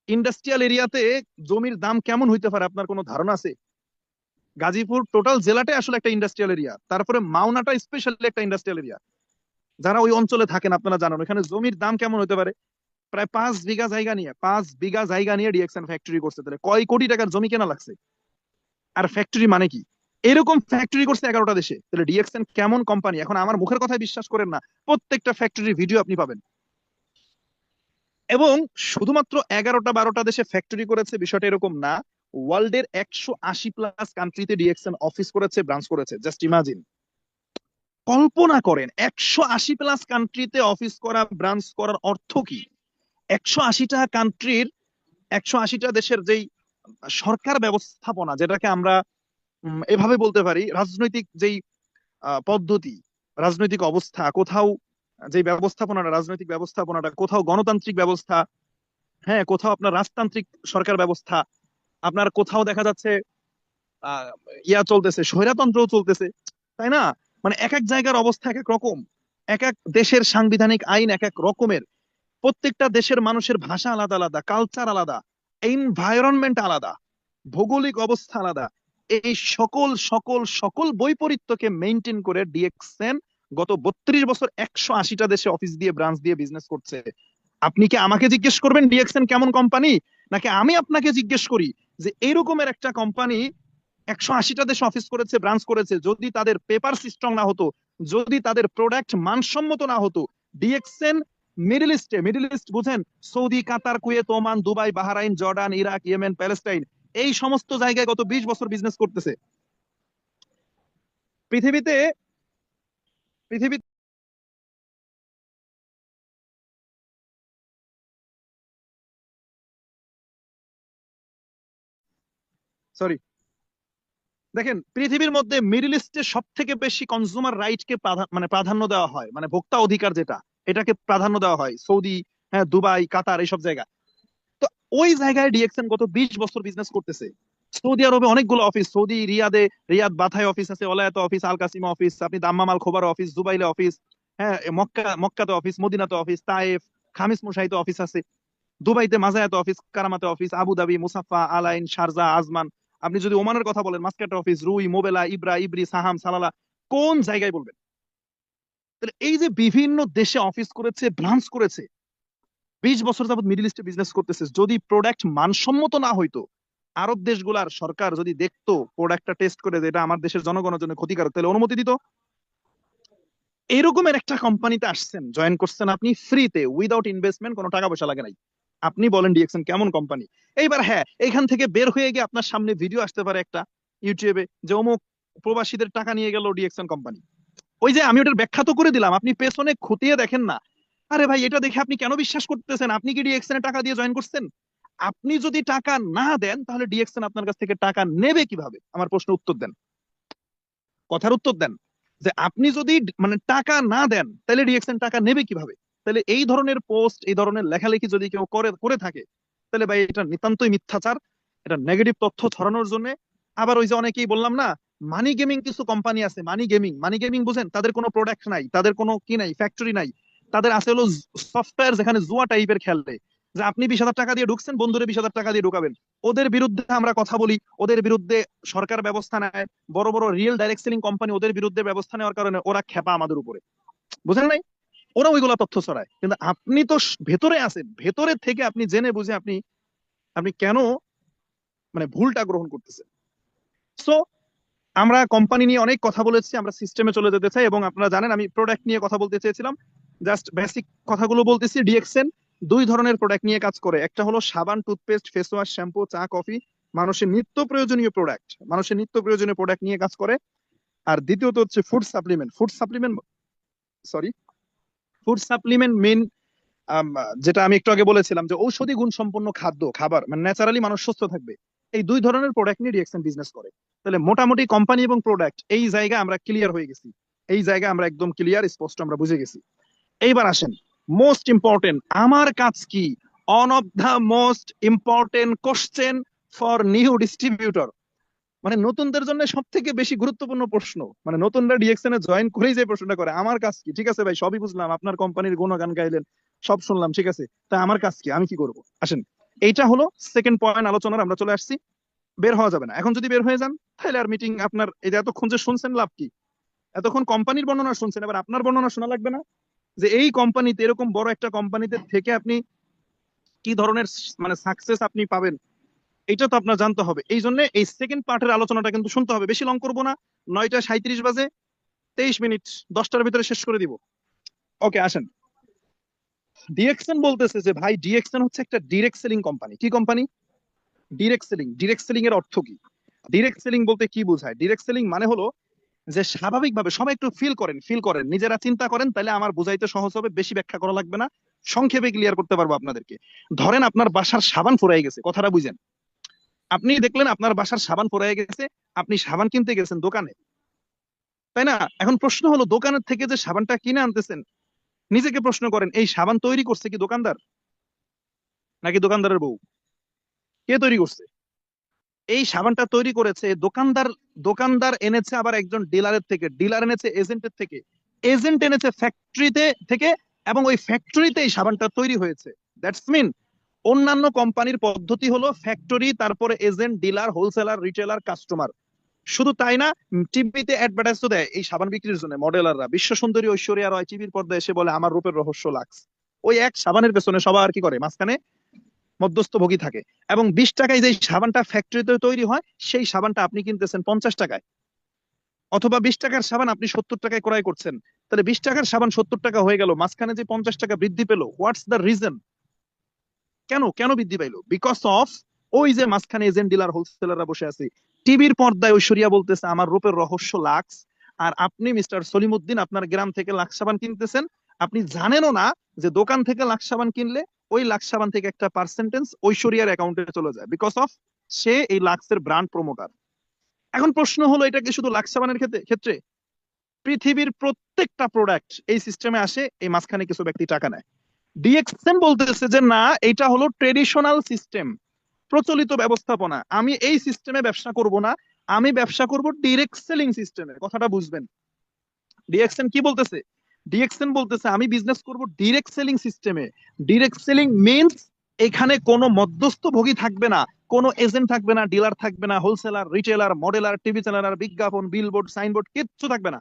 ইন্ডাস্ট্রিয়াল এরিয়াতে জমির দাম কেমন হইতে পারে আপনার কোনো ধারণা আছে? গাজীপুর টোটাল জেলাটাই আসলে একটা ইন্ডাস্ট্রিয়াল এরিয়া, তারপরে মাওনাটা স্পেশালি একটা ইন্ডাস্ট্রিয়াল এরিয়া। যারা ওই অঞ্চলে থাকেন আপনারা জানেন ওখানে জমির দাম কেমন হতে পারে। প্রায় 5 বিঘা জায়গা নিয়ে, 5 বিঘা জায়গা নিয়ে ডিএক্সএন ফ্যাক্টরি করছে, তাহলে কয় কোটি টাকার জমি কেনা লাগছে। আর ফ্যাক্টরি মানে কি? এরকম ফ্যাক্টরি করছে 11টা দেশে, তাহলে ডিএক্সএন কেমন কোম্পানি? এখন আমার মুখের কথায় বিশ্বাস করেন না, প্রত্যেকটা ফ্যাক্টরির ভিডিও আপনি পাবেন। এবং শুধুমাত্র 11টা 12টা দেশে ফ্যাক্টরি করেছে বিষয়টা এরকম না, ওয়ার্ল্ডের 180+ কান্ট্রিতে ডিএক্সএন অফিস করেছে, ব্রাঞ্চ করেছে। জাস্ট ইমাজিন, কল্পনা করেন 180+ কান্ট্রিতে অফিস করা, ব্রাঞ্চ করার অর্থ কি? 180টা কান্ট্রির, 180টা দেশের যেই সরকার ব্যবস্থাপনা, যেটাকে আমরা এভাবে বলতে পারি, রাজনৈতিক যেই পদ্ধতি, রাজনৈতিক অবস্থা, কোথাও যে ব্যবস্থাপনাটা, রাজনৈতিক ব্যবস্থাপনাটা, কোথাও গণতান্ত্রিক ব্যবস্থা, হ্যাঁ কোথাও আপনার রাজতান্ত্রিক সরকার ব্যবস্থা, আপনার কোথাও দেখা যাচ্ছে আহ চলতেছে, স্বৈরতন্ত্রও চলতেছে, তাই না? মানে এক এক জায়গার অবস্থা এক এক রকম, এক এক দেশের সাংবিধানিক আইন এক এক রকমের, প্রত্যেকটা দেশের মানুষের ভাষা আলাদা আলাদা, কালচার আলাদা, এনভায়রনমেন্ট আলাদা, ভৌগোলিক অবস্থা আলাদা। এই সকল সকল সকল বৈপরীত্যকে মেনটেন করে ডিএক্সএন গত 32 বছর 180টা দেশে অফিস দিয়ে, ব্রাঞ্চ দিয়ে বিজনেস করছে। আপনি কি আমাকে জিজ্ঞেস করবেন ডিএক্সএন কেমন কোম্পানি, নাকি আমি আপনাকে জিজ্ঞেস করি যে এইরকমের একটা কোম্পানি 180টা দেশে অফিস করেছে, ব্রাঞ্চ করেছে, যদি তাদের পেপার স্ট্রং না হতো, যদি তাদের প্রোডাক্ট মানসম্মত না হতো, ডিএক্সএন মিডল ইস্ট বুঝেন, Saudi, Qatar, Kuwait, Oman, Dubai, Bahrain, Jordan, Iraq, Yemen, Palestine, এই সমস্ত জায়গায় গত 20 বছর বিজনেস করতেছে। পৃথিবীতে পৃথিবী সরি, দেখেন পৃথিবীর মধ্যে মিডল ইস্টে সব থেকে বেশি কনজিউমার রাইটকে মানে প্রাধান্য দেওয়া হয়, মানে ভোক্তা অধিকার যেটা, এটাকে প্রাধান্য দেওয়া হয় সৌদি, হ্যাঁ দুবাই, কাতার, এইসব জায়গা। তো ওই জায়গায় ডিএক্সএন গত 20 বছর বিজনেস করতেছে। সৌদি আরবে অনেকগুলো অফিস, সৌদি রিয়াদে, রিয়াদ বাথায় অফিস আছে, ওলায়াতে অফিস, আল কাসিমা অফিস, আপনি দাম্মাম আল খোবার অফিস, দুবাইলে অফিস, হ্যাঁ মক্কাতে অফিস, মদিনাতে অফিস, তায়েফ, খামিস মুশাইতে অফিস আছে, দুবাইতে মাজায়াতে অফিস, কারামাতে অফিস, আবু ধাবি, মুসাফা, আলাইন, শারজা, আজমান। আপনি যদি ওমানের কথা বলেন, মাস্কাটে অফিস, রুই, মোবেলা, ইব্রা, ইবরি, সাহাম, সালালা, কোন জায়গায় বলবেন? তাহলে এই যে বিভিন্ন দেশে অফিস করেছে, ব্রাঞ্চ করেছে, 20 বছর যাবত মিডল ইস্টে বিজনেস করতেছে, যদি প্রোডাক্ট মানসম্মত না হইতো, আরব দেশগুলার সরকার যদি দেখতো প্রোডাক্টটা টেস্ট করে যে এটা আমার দেশের জনগণের জন্য ক্ষতিকারক, তাহলে অনুমতি দিত? এরকমের একটা কোম্পানিতে আসছেন, জয়েন করছেন আপনি ফ্রিতে, উইদাউট ইনভেস্টমেন্ট, কোনো টাকা পয়সা লাগে নাই। আপনি বলেন ডিএক্সএন কেমন কোম্পানি? এইবার হ্যাঁ, এখান থেকে বের হয়ে গিয়ে আপনার সামনে ভিডিও আসতে পারে একটা ইউটিউবে, যে অমুক প্রবাসীদের টাকা নিয়ে গেল ডিএক্সএন কোম্পানি। ওই যে আমি ওটার ব্যাখ্যা তো করে দিলাম, আপনি পেছনে খতিয়ে দেখেন না। আরে ভাই, এটা দেখে আপনি কেন বিশ্বাস করতেছেন? আপনি কি ডিএক্সএন এ টাকা দিয়ে জয়েন করছেন? আপনি যদি টাকা না দেন তাহলে ডিএক্সএন আপনার কাছ থেকে টাকা নেবে কিভাবে? আমার প্রশ্ন উত্তর দেন, কথার উত্তর দেন। যে আপনি যদি মানে টাকা না দেন তাহলে ডিএক্সএন টাকা নেবে কিভাবে? তাহলে এই ধরনের পোস্ট, এই ধরনের লেখালেখি যদি কেউ করে করে থাকে, তাহলে ভাই এটা নিতান্তই মিথ্যাচার, এটা নেগেটিভ তথ্য ছড়ানোর জন্য। আবার ওই যে অনেকেই বললাম না, মানি গেমিং কিছু কোম্পানি আছে, মানি গেমিং বুঝেন, তাদের কোনো প্রোডাক্ট নাই, তাদের কোনো কি নাই, ফ্যাক্টরি নাই, তাদের আছে হলো সফটওয়্যার যেখানে জুয়া টাইপের খেলে, যে আপনি 20,000 টাকা দিয়ে ঢুকছেন, বন্ধুরে 20,000 টাকা দিয়ে ঢুকাবেন। ওদের বিরুদ্ধে আমরা কথা বলি, ওদের বিরুদ্ধে সরকার ব্যবস্থা নেয়, বড় বড় রিয়েল ডাইরেক্ট সেলিং কোম্পানি ওদের বিরুদ্ধে ব্যবস্থা নেওয়ার কারণে ওরা খেপা আমাদের উপরে, বুঝেন নাই? ওরা ওইগুলা তথ্য ছড়ায়, কিন্তু আপনি তো ভেতরে আছেন, ভেতরে থেকে আপনি জেনে বুঝে আপনি আপনি কেন মানে ভুলটা গ্রহণ করতেছেন। সো আমরা কোম্পানি নিয়ে অনেক কথা বলেছি, আমরা সিস্টেমে চলে যেতে চাই, এবং আপনারা জানেন আমি প্রোডাক্ট নিয়ে কথা বলতে চেয়েছিলাম। জাস্ট বেসিক কথাগুলো বলতেছি। ডিএক্সএন দুই ধরনের প্রোডাক্ট নিয়ে কাজ করে, একটা হলো সাবান, টুথপেস্ট, ফেস ওয়াশ, শ্যাম্পু, চা, কফি, মানুষের নিত্য প্রয়োজনীয় প্রোডাক্ট, মানুষের নিত্য প্রয়োজনীয় প্রোডাক্ট নিয়ে কাজ করে। আর দ্বিতীয়ত হচ্ছে food supplement. Sorry food supplement মেন, যেটা আমি একটু আগে বলেছিলাম যে ঔষধি গুণ সম্পন্ন খাদ্য খাবার, মানে ন্যাচারালি মানুষ সুস্থ থাকবে, এই দুই ধরনের প্রোডাক্ট নিয়ে ডিএক্সএন বিজনেস করে। তাহলে মোটামুটি কোম্পানি এবং প্রোডাক্ট এই জায়গায় আমরা ক্লিয়ার হয়ে গেছি, এই জায়গায় আমরা একদম ক্লিয়ার স্পষ্ট আমরা বুঝে গেছি। এইবার আসেন মোস্ট ইম্পর্টেন্ট, আমার কাজ কি? One of the most important question for new distributor, মানে নতুনদের জন্য সব থেকে বেশি গুরুত্বপূর্ণ প্রশ্ন, মানে নতুনরা ডিএক্সএন এ জয়েন করেই যে প্রশ্নটা করে, আমার কাজ কি? ঠিক আছে ভাই, সবই বুঝলাম, আপনার কোম্পানির গুণগান গাইলেন, সব শুনলাম, ঠিক আছে, তা আমার কাজ কি, আমি কি করব? আসেন, এইটা হলো সেকেন্ড পয়েন্ট আলোচনার, আমরা চলে আসছি। বের হওয়া যাবে না এখন, যদি বের হয়ে যান তাহলে আর মিটিং আপনার, এই যে এতক্ষণ যে শুনছেন লাভ কি? এতক্ষণ কোম্পানির বর্ণনা শুনছেন, এবার আপনার বর্ণনা শোনা লাগবে না, যে এই কোম্পানিতে, এরকম বড় একটা কোম্পানিতে থেকে আপনি কি ধরনের মানে সাকসেস আপনি পাবেন, এটা তো আপনার জানতে হবে। এই জন্য এই সেকেন্ড পার্টের আলোচনাটা কিন্তু শুনতে হবে। বেশি লং করবো না, 9টা 37 বাজে, 23 মিনিট, 10টার ভিতরে শেষ করে দিব। ওকে, আসেন। ডিএক্সএন বলতেছে যে ভাই, ডিএক্সএন হচ্ছে একটা ডিরেক্ট সেলিং কোম্পানি। কি company? Direct selling. Direct selling এর অর্থ কি? ডিরেক্ট সেলিং বলতে কি বোঝায়? ডিরেক্ট সেলিং মানে হলো যে স্বাভাবিকভাবে সবাই একটু ফিল করেন, নিজেরা চিন্তা করেন, তাহলে আমার বুঝাইতে সহজ হবে, বেশি ব্যাখ্যা করা লাগবে না, সংক্ষেপে ক্লিয়ার করতে পারবো আপনাদেরকে। ধরেন আপনার বাসার সাবান ফুরাই গেছে, কথাটা বুঝেন। আপনি দেখলেন আপনার বাসার সাবান ফুরাই গেছে, আপনি সাবান কিনতে গেছেন দোকানে, তাই না? এখন প্রশ্ন হলো, দোকানের থেকে যে সাবানটা কিনে আনতেছেন, নিজেকে প্রশ্ন করেন, এই সাবান তৈরি করছে কি দোকানদার, নাকি দোকানদারের বউ? কে তৈরি করছে? এই সাবানটা তৈরি করেছে দোকানদার। দোকানদার এনেছে আবার একজন ডিলারের থেকে, ডিলার এনেছে এজেন্টের থেকে, এজেন্ট এনেছে ফ্যাক্টরিতে থেকে, এবং ওই ফ্যাক্টরিতে এই সাবানটা তৈরি হয়েছে। দ্যাটস মিন অন্যান্য কোম্পানির পদ্ধতি হলো ফ্যাক্টরি, তারপরে agent, dealer, wholesaler, retailer, customer. শুধু তাই না, টিভিতে অ্যাডভার্টাইজ তো দেয় এই সাবান বিক্রির জন্য, মডেলাররা, বিশ্ব সুন্দরী ঐশ্বরিয়া রয় টিভির পর্দায় এসে বলে আমার রূপের রহস্য লাক্স। ওই এক সাবানের পেছনে সবার কি করে, মাঝখানে মধ্যস্থভোগী থাকে। এবং 20 টাকায় যে সাবানটা ফ্যাক্টরিতে তৈরি হয়, সেই সাবানটা আপনি কিনতেছেন 50 টাকায়, অথবা 20 টাকার সাবান আপনি 70 টাকায় ক্রয় করছেন। তাহলে 20 টাকার সাবান 70 টাকা হয়ে গেল, মাঝখানে যে 50 টাকা বৃদ্ধি পেলো, হোয়াটস দ্য রিজন? কেন কেন বৃদ্ধি পাইলো? বিকজ অফ ওই যে মাঝখানে এজেন্ট, ডিলার, হোলসেলাররা বসে আছে। টিভির পর্দায় ঐশ্বরিয়া বলতেছে আমার রূপের রহস্য লাক্স, আর আপনি মিস্টার সলিমুদ্দিন আপনার গ্রাম থেকে লাক্স সাবান কিনতেছেন। আপনি জানেনও না যে দোকান থেকে লাক্স সাবান কিনলে ওই লাক্স সাবান থেকে একটা পার্সেন্টেজ ঐশ্বরিয়ার অ্যাকাউন্টে চলে যায়, বিকজ অফ সে এই লাক্সের ব্র্যান্ড প্রমোটার। এখন প্রশ্ন হলো, এটা কি শুধু লাক্স সাবানের ক্ষেত্রে? পৃথিবীর প্রত্যেকটা প্রোডাক্ট এই সিস্টেমে আসে, এই মাঝখানে কিছু ব্যক্তি টাকা নেয়। ডিএক্সএন বলতেছে যে না, এটা হলো ট্রেডিশনাল সিস্টেম, প্রচলিত ব্যবস্থাপনা, আমি এই সিস্টেমে ব্যবসা করব না, আমি ব্যবসা করব ডিরেক্ট সেলিং সিস্টেমে। কথাটা বুঝবেন। ডিএক্সএন কি বলতেছে? ডিএক্সএন বলতেছে আমি বিজনেস করব ডিরেক্ট সেলিং সিস্টেমে। ডিরেক্ট সেলিং মিন্স এখানে কোনো মধ্যস্থভোগী থাকবে না, কোনো এজেন্ট থাকবে না, ডিলার থাকবে না, হোলসেলার, রিটেলার, মডেলার, টিভি চ্যানেলার, বিজ্ঞাপন, বিলবোর্ড, সাইনবোর্ড, কিচ্ছু থাকবে না।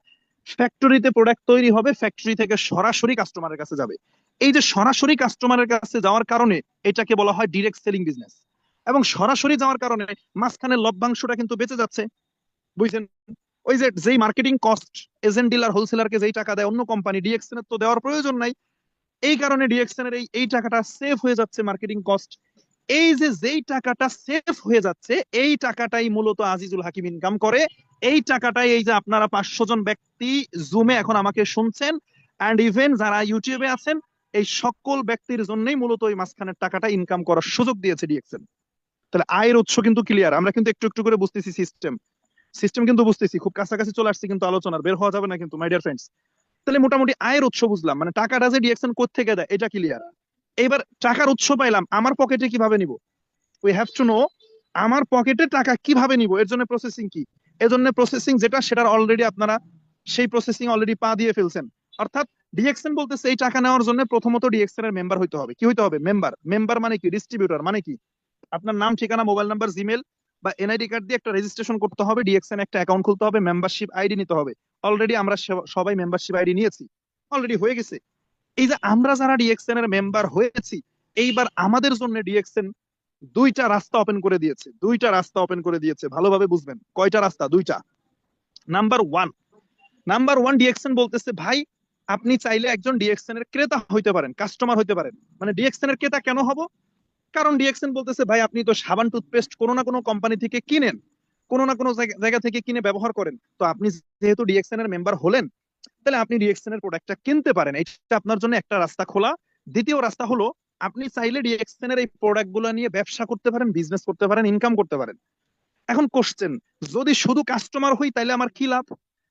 ফ্যাক্টরিতে প্রোডাক্ট তৈরি হবে, ফ্যাক্টরি থেকে সরাসরি কাস্টমারের কাছে যাবে। এই যে সরাসরি কাস্টমারের কাছে যাওয়ার কারণে এটাকে বলা হয় ডিরেক্ট সেলিং বিজনেস। এবং সরাসরি যাওয়ার কারণে মাঝখানে লভ্যাংশটা কিন্তু বেঁচে যাচ্ছে, বুঝছেন? ওই যে যেই মার্কেটিং কস্ট এজেন্ট, ডিলার, হোলসেলারকে যেই টাকা দেয় অন্য কোম্পানি, ডিএক্সএন এর তো দেওয়ার প্রয়োজন নাই। এই কারণে ডিএক্সএন এর এই টাকাটা সেভ হয়ে যাচ্ছে মার্কেটিং কস্ট। এই যে যেই টাকাটা সেভ হয়ে যাচ্ছে, এই টাকাটাই মূলত আজিজুল হাকিম ইনকাম করে। এই টাকাটাই এই যে আপনারা 500 জন ব্যক্তি জুমে এখন আমাকে শুনছেন, অ্যান্ড ইভেন যারা ইউটিউবে আছেন, এই সকল ব্যক্তির জন্যই মূলত ওই মাঝখানের টাকাটা ইনকাম করার সুযোগ দিয়েছে ডিএক্সএন। তাহলে আয়ের উৎস কিন্তু ক্লিয়ার, আমরা কিন্তু একটু একটু করে বুঝতেছি সিস্টেম, সিস্টেম কিন্তু বুঝতেছি, খুব কাছাকাছি চলে আসছে, কিন্তু আলোচনার বের হওয়া যাবে না কিন্তু, মাই ডিয়ার ফ্রেন্ডস। তাহলে মোটামুটি আয়ের উৎস বুঝলাম, মানে টাকাটা যে ডিএক্সএন কোত্থেকে দেয় এটা ক্লিয়ার। এবার টাকার উৎস পাইলাম, আমার পকেটে কিভাবে নিব? উই হ্যাভ টু নো আমার পকেটে টাকা কিভাবে নিব। এর জন্য প্রসেসিং কি? এর জন্য প্রসেসিং যেটা, সেটার অলরেডি আপনারা সেই প্রসেসিং অলরেডি পা দিয়ে ফেলছেন। অর্থাৎ ডিএক্সএন বলতেছে এই টাকা নেওয়ার জন্য প্রথমত ডিএক্সএন এর মেম্বার হইতে হবে। কি হইতে হবে? মেম্বার। মেম্বার মানে কি? ডিস্ট্রিবিউটর মানে কি? আপনার নাম, ঠিকানা, মোবাইল নাম্বার, জিমেল বা এনআইডি কার্ড দিয়ে একটা রেজিস্ট্রেশন করতে হবে, ডিএক্সএন একটা অ্যাকাউন্ট খুলতে হবে, মেম্বারশিপ আইডি নিতে হবে। অলরেডি আমরা সবাই মেম্বারশিপ আইডি নিয়েছি, অলরেডি হয়ে গেছে। এই যে আমরা যারা ডিএক্সএন এর মেম্বার হয়েছি, এইবার আমাদের জন্য ডিএক্সএন দুইটা রাস্তা ওপেন করে দিয়েছে। দুইটা রাস্তা ওপেন করে দিয়েছে, ভালোভাবে বুঝবেন। কয়টা রাস্তা? দুইটা। নাম্বার ওয়ান ডিএক্সএন বলতেছে ভাই আপনি চাইলে একজন ডিএক্সএন এর ক্রেতা হইতে পারেন, কাস্টমার হইতে পারেন। মানে ডিএক্সএন এর ক্রেতা কেন হব? কারণ ডিএক্সএন বলতেছে ভাই আপনি তো সাবান টুথপেস্ট কোনো না কোনো কোম্পানি থেকে কিনেন, কোনো না কোনো জায়গা থেকে কিনে ব্যবহার করেন। তো আপনি যেহেতু ডিএক্সএন এর মেম্বার হলেন, তাহলে আপনি ডিএক্সএন এর প্রোডাক্টটা কিনতে পারেন। এটা আপনার জন্য একটা রাস্তা খোলা। দ্বিতীয় রাস্তা হলো আপনি চাইলে ডিএক্সএন এর এই প্রোডাক্ট গুলো নিয়ে ব্যবসা করতে পারেন, বিজনেস করতে পারেন, ইনকাম করতে পারেন। এখন কোশ্চেন, যদি শুধু কাস্টমার হই তাহলে আমার কি লাভ,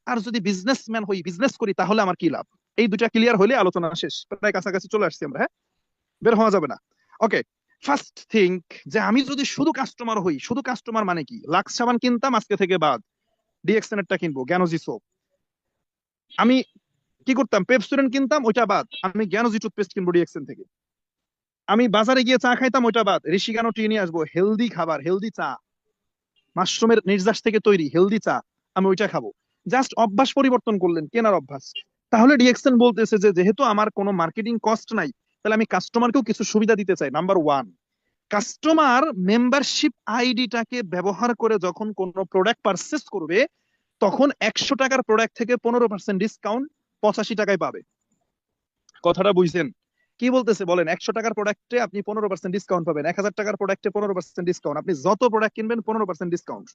আর যদি বিজনেসম্যান হই, বিজনেস করি, তাহলে আমার কি লাভ? এই দুটা ক্লিয়ার হলে আলোচনা শেষ। প্রায় কাছাকাছি চলে আসছি আমরা, হ্যাঁ, বের হওয়া যাবে না। ওকে, ফার্স্ট থিঙ্ক, যে আমি যদি শুধু কাস্টমার হই, শুধু কাস্টমার মানে কি? লাক্স সাবান কিনতাম, আজকে থেকে বাদ, ডিএক্সএন এরটা কিনবো, জ্ঞানজি সোপ। আমি কি করতাম? পেপসোডেন্ট কিনতাম, ওইটা বাদ, আমি জ্ঞানজি টুথপেস্ট কিনবো ডিএক্সএন থেকে। আমি বাজারে গিয়ে চা খাইতাম, ওইটা বাদ, ঋষিগানো টি নিয়ে আসবো, হেলদি খাবার, হেলদি চা, মাশরুমের নির্যাস থেকে তৈরি হেলদি চা, আমি ওইটা খাবো। জাস্ট অভ্যাস পরিবর্তন করলেন, কেনার অভ্যাস। তাহলে ডিএক্সএন বলতেছে যে যেহেতু আমার কোনো মার্কেটিং কস্ট নাই, তাহলে আমি কাস্টমারকেও কিছু সুবিধা দিতে চাই। নাম্বার ওয়ান, কাস্টমার মেম্বারশিপ আইডিটাকে ব্যবহার করে যখন কোনো প্রোডাক্ট পারচেস করবে, তখন 100 টাকার প্রোডাক্ট থেকে 15% ডিসকাউন্ট 85 টাকায় পাবে। কথাটা বুঝছেন? কি বলতেছে বলেন? 100 টাকার প্রোডাক্টে আপনি 15% ডিসকাউন্ট পাবেন, 1000 টাকার প্রোডাক্টে 15% ডিসকাউন্ট, আপনি যত প্রোডাক্ট কিনবেন 15% ডিসকাউন্ট,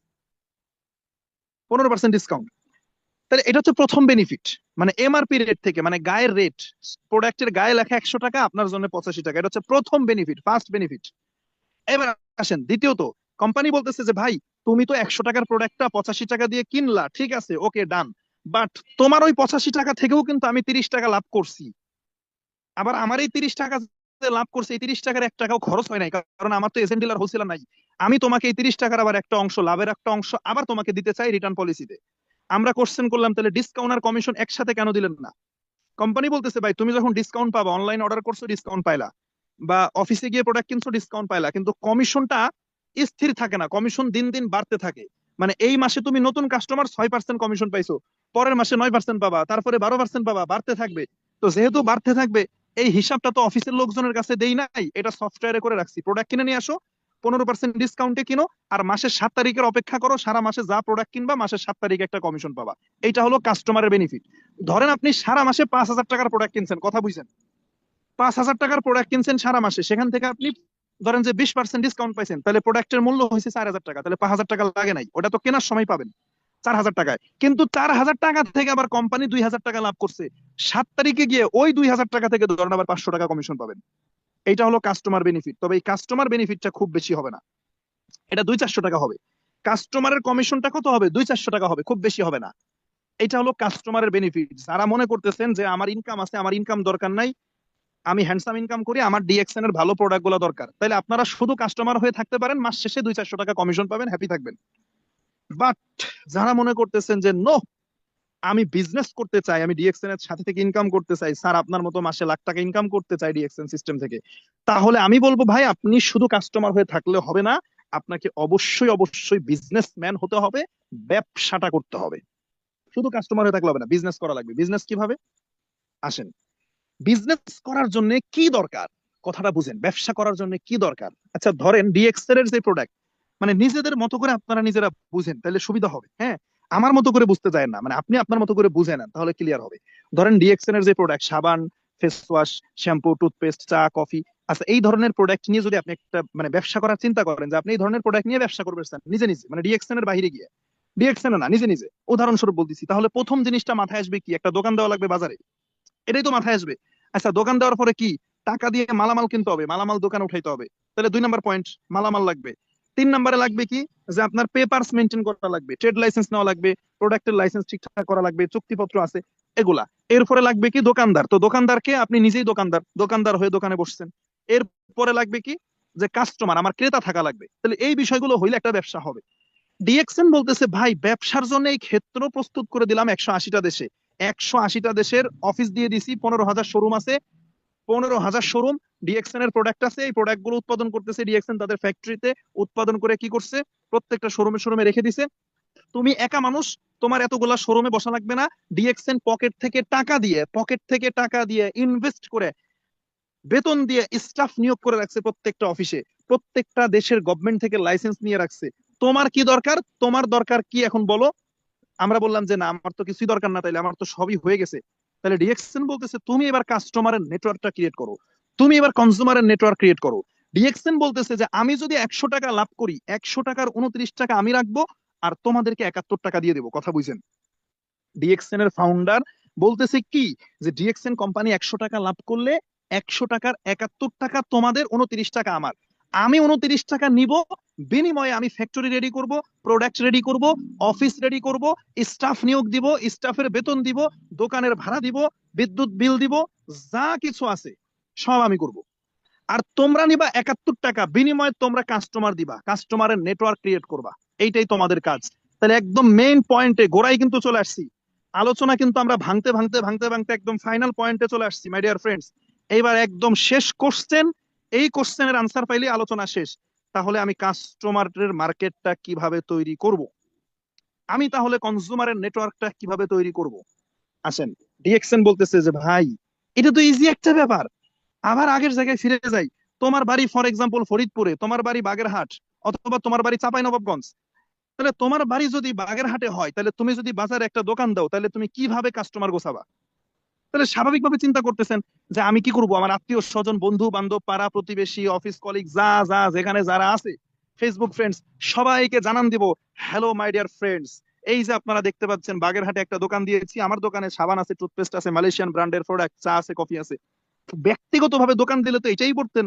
15% ডিসকাউন্ট। তাহলে এটা হচ্ছে প্রথম বেনিফিট। মানে এমআরপি রেট থেকে, মানে গায়ের রেট, প্রোডাক্টের গায়ে লেখা 100 টাকা, আপনার জন্য 85 টাকা। এটা হচ্ছে প্রথম বেনিফিট, ফার্স্ট বেনিফিট। এবার আসেন দ্বিতীয়ত, কোম্পানি বলতেছে যে ভাই তুমি তো 100 টাকার প্রোডাক্টটা 85 টাকা দিয়ে কিনলা, ঠিক আছে, ওকে, ডান, বাট তোমার ওই 85 টাকা থেকেও কিন্তু আমি 30 টাকা লাভ করছি। আবার আমার এই 30 টাকা যে লাভ করছে, এই 30 টাকার 1 টাকাও খরচ হয় নাই, কারণ আমার তো এজেন্ট ডিলার হোলসেলার নাই। আমি তোমাকে এই 30 টাকার আবার একটা অংশ, লাভের একটা অংশ আবার তোমাকে দিতে চাই রিটার্ন পলিসিতে। আমরা কোশ্চেন করলাম তাহলে ডিসকাউন্ট আর কমিশন একসাথে কেন দিলেন না? কোম্পানি বলতেছে ভাই তুমি যখন ডিসকাউন্ট পাবা, অনলাইন অর্ডার করছো ডিসকাউন্ট পাইলা, বা অফিসে গিয়ে প্রোডাক্ট কিনছো ডিসকাউন্ট পাইলা, কিন্তু কমিশনটা স্থির থাকে না, কমিশন দিন দিন বাড়তে থাকে। মানে এই মাসে তুমি নতুন কাস্টমার 6% কমিশন পাইছো, পরের মাসে 9% পাবা, তারপরে 12% পাবা, বাড়তে থাকবে। তো যেহেতু বাড়তে থাকবে, এই হিসাবটা তো অফিসের লোকজনের কাছে দেই নাই, এটা সফটওয়্যারে করে রাখছি। প্রোডাক্ট কিনে নিয়ে আসো, 15% ডিসকাউন্টে কিনো, আর মাসের 7 তারিখের অপেক্ষা করো, সারা মাসে যা প্রোডাক্ট কিনবা মাসের 7 তারিখে একটা কমিশন পাবা। এইটা হলো কাস্টমারের বেনিফিট। ধরেন আপনি সারা মাসে 5,000 টাকার প্রোডাক্ট কিনছেন, কথা বুঝছেন? 5,000 টাকার প্রোডাক্ট কিনছেন সারা মাসে, সেখান থেকে আপনি ধরেন যে 20% ডিসকাউন্ট পাইছেন, তাহলে প্রোডাক্টের মূল্য হয়েছে 4,000 টাকা, তাহলে 5,000 টাকা লাগে নাই, ওটা তো কেনার সময় পাবেন 4,000 টাকায়। কিন্তু 4,000 টাকা থেকে আবার কোম্পানি 2,000 টাকা লাভ করছে, 7 তারিখে গিয়ে ওই 2,000 টাকা থেকে ধরেন আবার 500 টাকা কমিশন পাবেন। এইটা হলো কাস্টমার বেনিফিট। তবে এই কাস্টমার বেনিফিটটা খুব বেশি হবে না, এটা 200-400 টাকা হবে। কাস্টমারের কমিশনটা কত হবে? 200-400 টাকা হবে, খুব বেশি হবে না। এটা হলো কাস্টমারের বেনিফিট। যারা মনে করতেছেন যে আমার ইনকাম আছে, আমার ইনকাম দরকার নাই, আমি হ্যান্ডসাম ইনকাম করি, আমার ডিএক্সএন এর ভালো প্রোডাক্ট গুলো দরকার, তাহলে আপনারা শুধু কাস্টমার হয়ে থাকতে পারেন, মাস শেষে 200-400 টাকা কমিশন পাবেন, হ্যাপি থাকবেন। বাট যারা মনে করতেছেন যে নো, আমি বিজনেস করতে চাই, আমি ডিএক্সএন এর সাথে থেকে ইনকাম করতে চাই, স্যার আপনার মতো মাসে লাখ টাকা ইনকাম করতে চাই ডিএক্সএন সিস্টেম থেকে, তাহলে আমি বলবো ভাই আপনি শুধু কাস্টমার হয়ে থাকলে হবে না, আপনাকে অবশ্যই অবশ্যই বিজনেসম্যান হতে হবে, ব্যবসাটা করতে হবে। শুধু কাস্টমার হয়ে থাকলে হবে না, বিজনেস করা লাগবে। বিজনেস কিভাবে? আসেন, বিজনেস করার জন্য কি দরকার, কথাটা বুঝেন। ব্যবসা করার জন্য কি দরকার? আচ্ছা ধরেন ডিএক্সএল এর যে প্রোডাক্ট, মানে নিজেদের মতো করে আপনারা নিজেরা বুঝেন, তাহলে সুবিধা হবে, হ্যাঁ। আমার মতো করে বুঝতে যায় না, মানে আপনি আপনার মতো করে বুঝে নেন, তাহলে ক্লিয়ার হবে। ধরেন ডিএক্সএল এর যে প্রোডাক্ট, সাবান, ফেস ওয়াশ, শ্যাম্পু, টুথপেস্ট, চা, কফি, আচ্ছা এই ধরনের প্রোডাক্ট নিয়ে যদি আপনি একটা মানে ব্যবসা করার চিন্তা করেন, যে আপনি এই ধরনের প্রোডাক্ট নিয়ে ব্যবসা করবেন নিজে নিজে, মানে ডিএক্সএল এর বাইরে গিয়ে, ডিএক্সএল না, নিজে নিজে, উদাহরণস্বরূপ বলতেছি, তাহলে প্রথম জিনিসটা মাথায় আসবে কি? একটা দোকান দেওয়া লাগবে বাজারে, এটাই তো মাথায় আসবে। আচ্ছা দোকান দেওয়ার পরে কি? টাকা দিয়ে মালামাল কিনতে হবে, মালামাল দোকানে উঠাইতে হবে, তাহলে 2 নম্বর পয়েন্ট, মালামাল লাগবে। 3 নম্বরে লাগবে কি? যে আপনার পেপারস মেনটেন করা লাগবে, ট্রেড লাইসেন্স নেওয়া লাগবে, প্রোডাক্টের লাইসেন্স ঠিকঠাক করা লাগবে, চুক্তিপত্র আছে, এগুলা। এরপরে লাগবে কি? দোকানদার। তো দোকানদারকে আপনি নিজেই দোকানদার, দোকানদার হয়ে দোকানে বসছেন। এরপরে লাগবে কি? যে কাস্টমার, আমার ক্রেতা থাকা লাগবে। তাহলে এই বিষয়গুলো হইলে একটা ব্যবসা হবে। ডিএক্সএন বলতেছে ভাই ব্যবসার জন্য এই ক্ষেত্র প্রস্তুত করে দিলাম 180টা দেশে, 180টা দেশের অফিস দিয়ে দিছি, 15,000 শোরুম আছে, 15,000 শোরুম, ডিএক্সএন এর প্রোডাক্ট আছে, এই প্রোডাক্ট গুলো উৎপাদন করতেছে ডিএক্সএন তাদের ফ্যাক্টরিতে, উৎপাদন করে কি করছে, প্রত্যেকটা শোরুমে শোরুমে রেখে দিছে। তুমি একা মানুষ, তোমার এতগুলা শোরুমে বসা লাগবে না। ডিএক্সএন পকেট থেকে টাকা দিয়ে ইনভেস্ট করে, বেতন দিয়ে স্টাফ নিয়োগ করে রাখছে প্রত্যেকটা অফিসে, প্রত্যেকটা দেশের গভর্নমেন্ট থেকে লাইসেন্স নিয়ে রাখছে। তোমার কি দরকার? তোমার দরকার কি এখন বলো? আমরা বললাম যে না, আমার তো কিছুই দরকার না, তাইলে আমার তো সবই হয়ে গেছে। তাহলে ডিএক্সএন বলতেছে তুমি এবার কাস্টমারের নেটওয়ার্কটা ক্রিয়েট করো, তুমি এবার কনজিউমারের নেটওয়ার্ক ক্রিয়েট করো। ডিএক্সএন বলতেছে যে আমি যদি 100 টাকা লাভ করি, 100 টাকার 29 টাকা আমি রাখবো, আর তোমাদেরকে 71 টাকা দিয়ে দেবো। কথা বুঝছেন? ডিএক্সএন এর ফাউন্ডার বলতেছে কি, যে ডিএক্সএন কোম্পানি 100 টাকা লাভ করলে 100 টাকার 71 টাকা তোমাদের, 29 টাকা আমার। আমি 29 টাকা নিব, বিনিময়ে আমি ফ্যাক্টরি রেডি করব, প্রোডাক্ট রেডি করব, অফিস রেডি করব, স্টাফ নিয়োগ দিব, স্টাফের বেতন দিব, দোকানের ভাড়া দিব, বিদ্যুৎ বিল দিব, যা কিছু আছে সব আমি করব। আর তোমরা নিবা 71 টাকা, বিনিময়ে তোমরা কাস্টমার দিবা, কাস্টমারের নেটওয়ার্ক ক্রিয়েট করবা। এইটাই তোমাদের কাজ। তাহলে একদম মেইন পয়েন্টে গোড়ায় কিন্তু চলে আসছি, আলোচনা কিন্তু আমরা ভাঙতে ভাঙতে ভাঙতে ভাঙতে একদম ফাইনাল পয়েন্টে চলে আসছি মাই ডিয়ার ফ্রেন্ডস। এইবার একদম শেষ কোশ্চেন, এই কোশ্চেনের আনসার পাইলে আলোচনা শেষ। তাহলে আমি কাস্টমারের মার্কেটটা কিভাবে তৈরি করব, আমি তাহলে কনজিউমারের নেটওয়ার্কটা কিভাবে তৈরি করব? আসেন, ডিএক্সএন বলতেছে যে ভাই, এটা তো ইজি একটা ব্যাপার। আবার আগের জায়গায় ফিরে যাই। তোমার বাড়ি ফর এক্সাম্পল ফরিদপুরে, তোমার বাড়ি বাগেরহাট, অথবা তোমার বাড়ি চাঁপাইনবাবগঞ্জ। তাহলে তোমার বাড়ি যদি বাগেরহাটে হয়, তাহলে তুমি যদি বাজারে একটা দোকান দাও, তাহলে তুমি কিভাবে কাস্টমার গোছাবা? তাহলে স্বাভাবিকভাবে চিন্তা করতেছেন যে আমি কি করব, আমার আত্মীয় স্বজন, বন্ধু বান্ধব, পাড়া প্রতিবেশী, অফিস কলিগ, যা যা যেখানে যারা আছে, ফেসবুক ফ্রেন্ডস, সবাইকে জানান দিব, হ্যালো মাই ডিয়ার ফ্রেন্ডস, এই যে আপনারা দেখতে পাচ্ছেন বাগেরহাটে একটা দোকান দিয়েছি, আমার দোকানে সাবান আছে, টুথপেস্ট আছে, মালয়েশিয়ান ব্র্যান্ডের প্রোডাক্ট, চা আছে, কফি আছে। ব্যক্তিগতভাবে দোকান দিলে তো এটাই করতেন,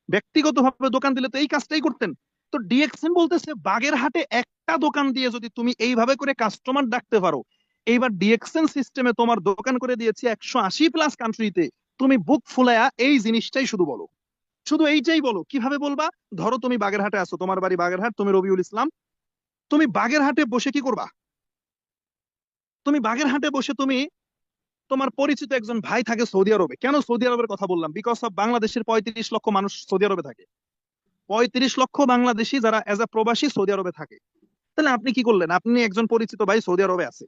ব্যক্তিগতভাবে দোকান দিলে তো এই কাজটাই করতেন। তো ডিএক্সএন বলতেছে বাগেরহাটে একটা দোকান দিয়ে যদি তুমি এইভাবে করে কাস্টমার ডাকতে পারো, এইবার ডিএক্সএন সিস্টেমে তোমার দোকান করে দিয়েছি 180+ কান্ট্রিতে, তুমি বুক ফুলায়া এই জিনিসটাই শুধু বলো, শুধু এইটাই বলো। কিভাবে বলবা? ধরো তুমি বাগেরহাটে আছো, তোমার বাড়ি বাগেরহাট, তুমি রবিউল ইসলাম, তুমি বাগেরহাটে বসে কি করবা? তুমি বাগেরহাটে বসে তুমি, তোমার পরিচিত একজন ভাই থাকে সৌদি আরবে। কেন সৌদি আরবের কথা বললাম? বিকজ অফ বাংলাদেশের 35 লক্ষ মানুষ সৌদি আরবে থাকে, 35 লক্ষ বাংলাদেশি যারা এজ আ প্রবাসী সৌদি আরবে থাকে। তাহলে আপনি কি করলেন? আপনি একজন পরিচিত ভাই সৌদি আরবে আছে,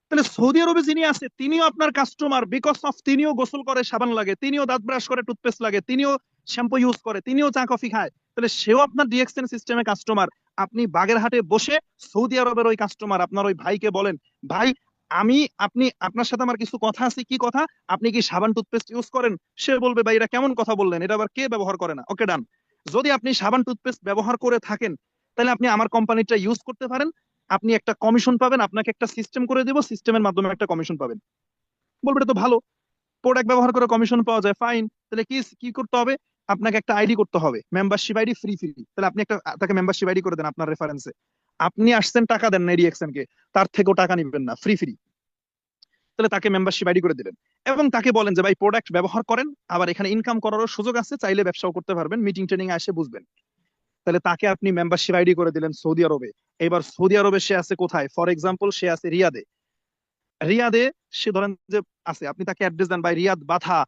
তাহলে সৌদি আরবে যিনি আছে তিনিও আপনার কাস্টমার, বিকজ অফ তিনিও গোসল করে, সাবান লাগে, তিনিও দাঁত ব্রাশ করে, টুথপেস্ট লাগে, তিনিও শ্যাম্পু ইউজ করে, তিনিও চা কফি খায়, তাহলে সেও আপনার ডিএক্সএন সিস্টেমে কাস্টমার। আপনি বাগেরহাটে বসে সৌদি আরবের ওই কাস্টমার আপনার ওই ভাইকে বলেন, ভাই আমি, আপনি, আপনার সাথে আমার কিছু কথা আছে। কি কথা? আপনি কি সাবান টুথপেস্ট ইউজ করেন? সে বলবে ভাই এটা কেমন কথা বললেন, এটা আবার কে ব্যবহার করে না। ওকে, ডান। যদি আপনি সাবান টুথপেস্ট ব্যবহার করে থাকেন, তাহলে আপনি আমার কোম্পানিটা ইউজ করতে পারেন, আপনি একটা কমিশন পাবেন, আপনাকে একটা সিস্টেম করে দেবো, সিস্টেমের মাধ্যমে একটা কমিশন পাবেন। বলবে এটা তো ভালো, প্রোডাক্ট ব্যবহার করে কমিশন পাওয়া যায়, ফাইন। তাহলে কি কি করতে হবে? আপনাকে একটা আইডি করতে হবে, মেম্বারশিপ আইডি, ফ্রি ফ্রি। তাহলে আপনি একটা তাকে মেম্বারশিপ আইডি করে দেন আপনার রেফারেন্সে। আপনি আসছেন টাকা দেন না রিয়েকশন কে, তার থেকেও টাকা নিবেন না, ফ্রি ফ্রি। তাহলে তাকে মেম্বারশিপ আইডি করে দিলেন, এবং তাকে বলেন যে ভাই প্রোডাক্ট ব্যবহার করেন, আবার এখানে ইনকাম করারও সুযোগ আছে, চাইলে ব্যবসাও করতে পারবেন, মিটিং ট্রেনিং এ এসে বুঝবেন। তাহলে তাকে আপনি মেম্বারশিপ আইডি করে দিলেন সৌদি আরবে। এবার সৌদি আরবে সে আছে কোথায়? ফর এক্সাম্পল সে আছে রিয়াদে। রিয়াদে সে ধরেন যে আছে, আপনি তাকে অ্যাড্রেস দেন, ভাই রিয়াদ বাথা,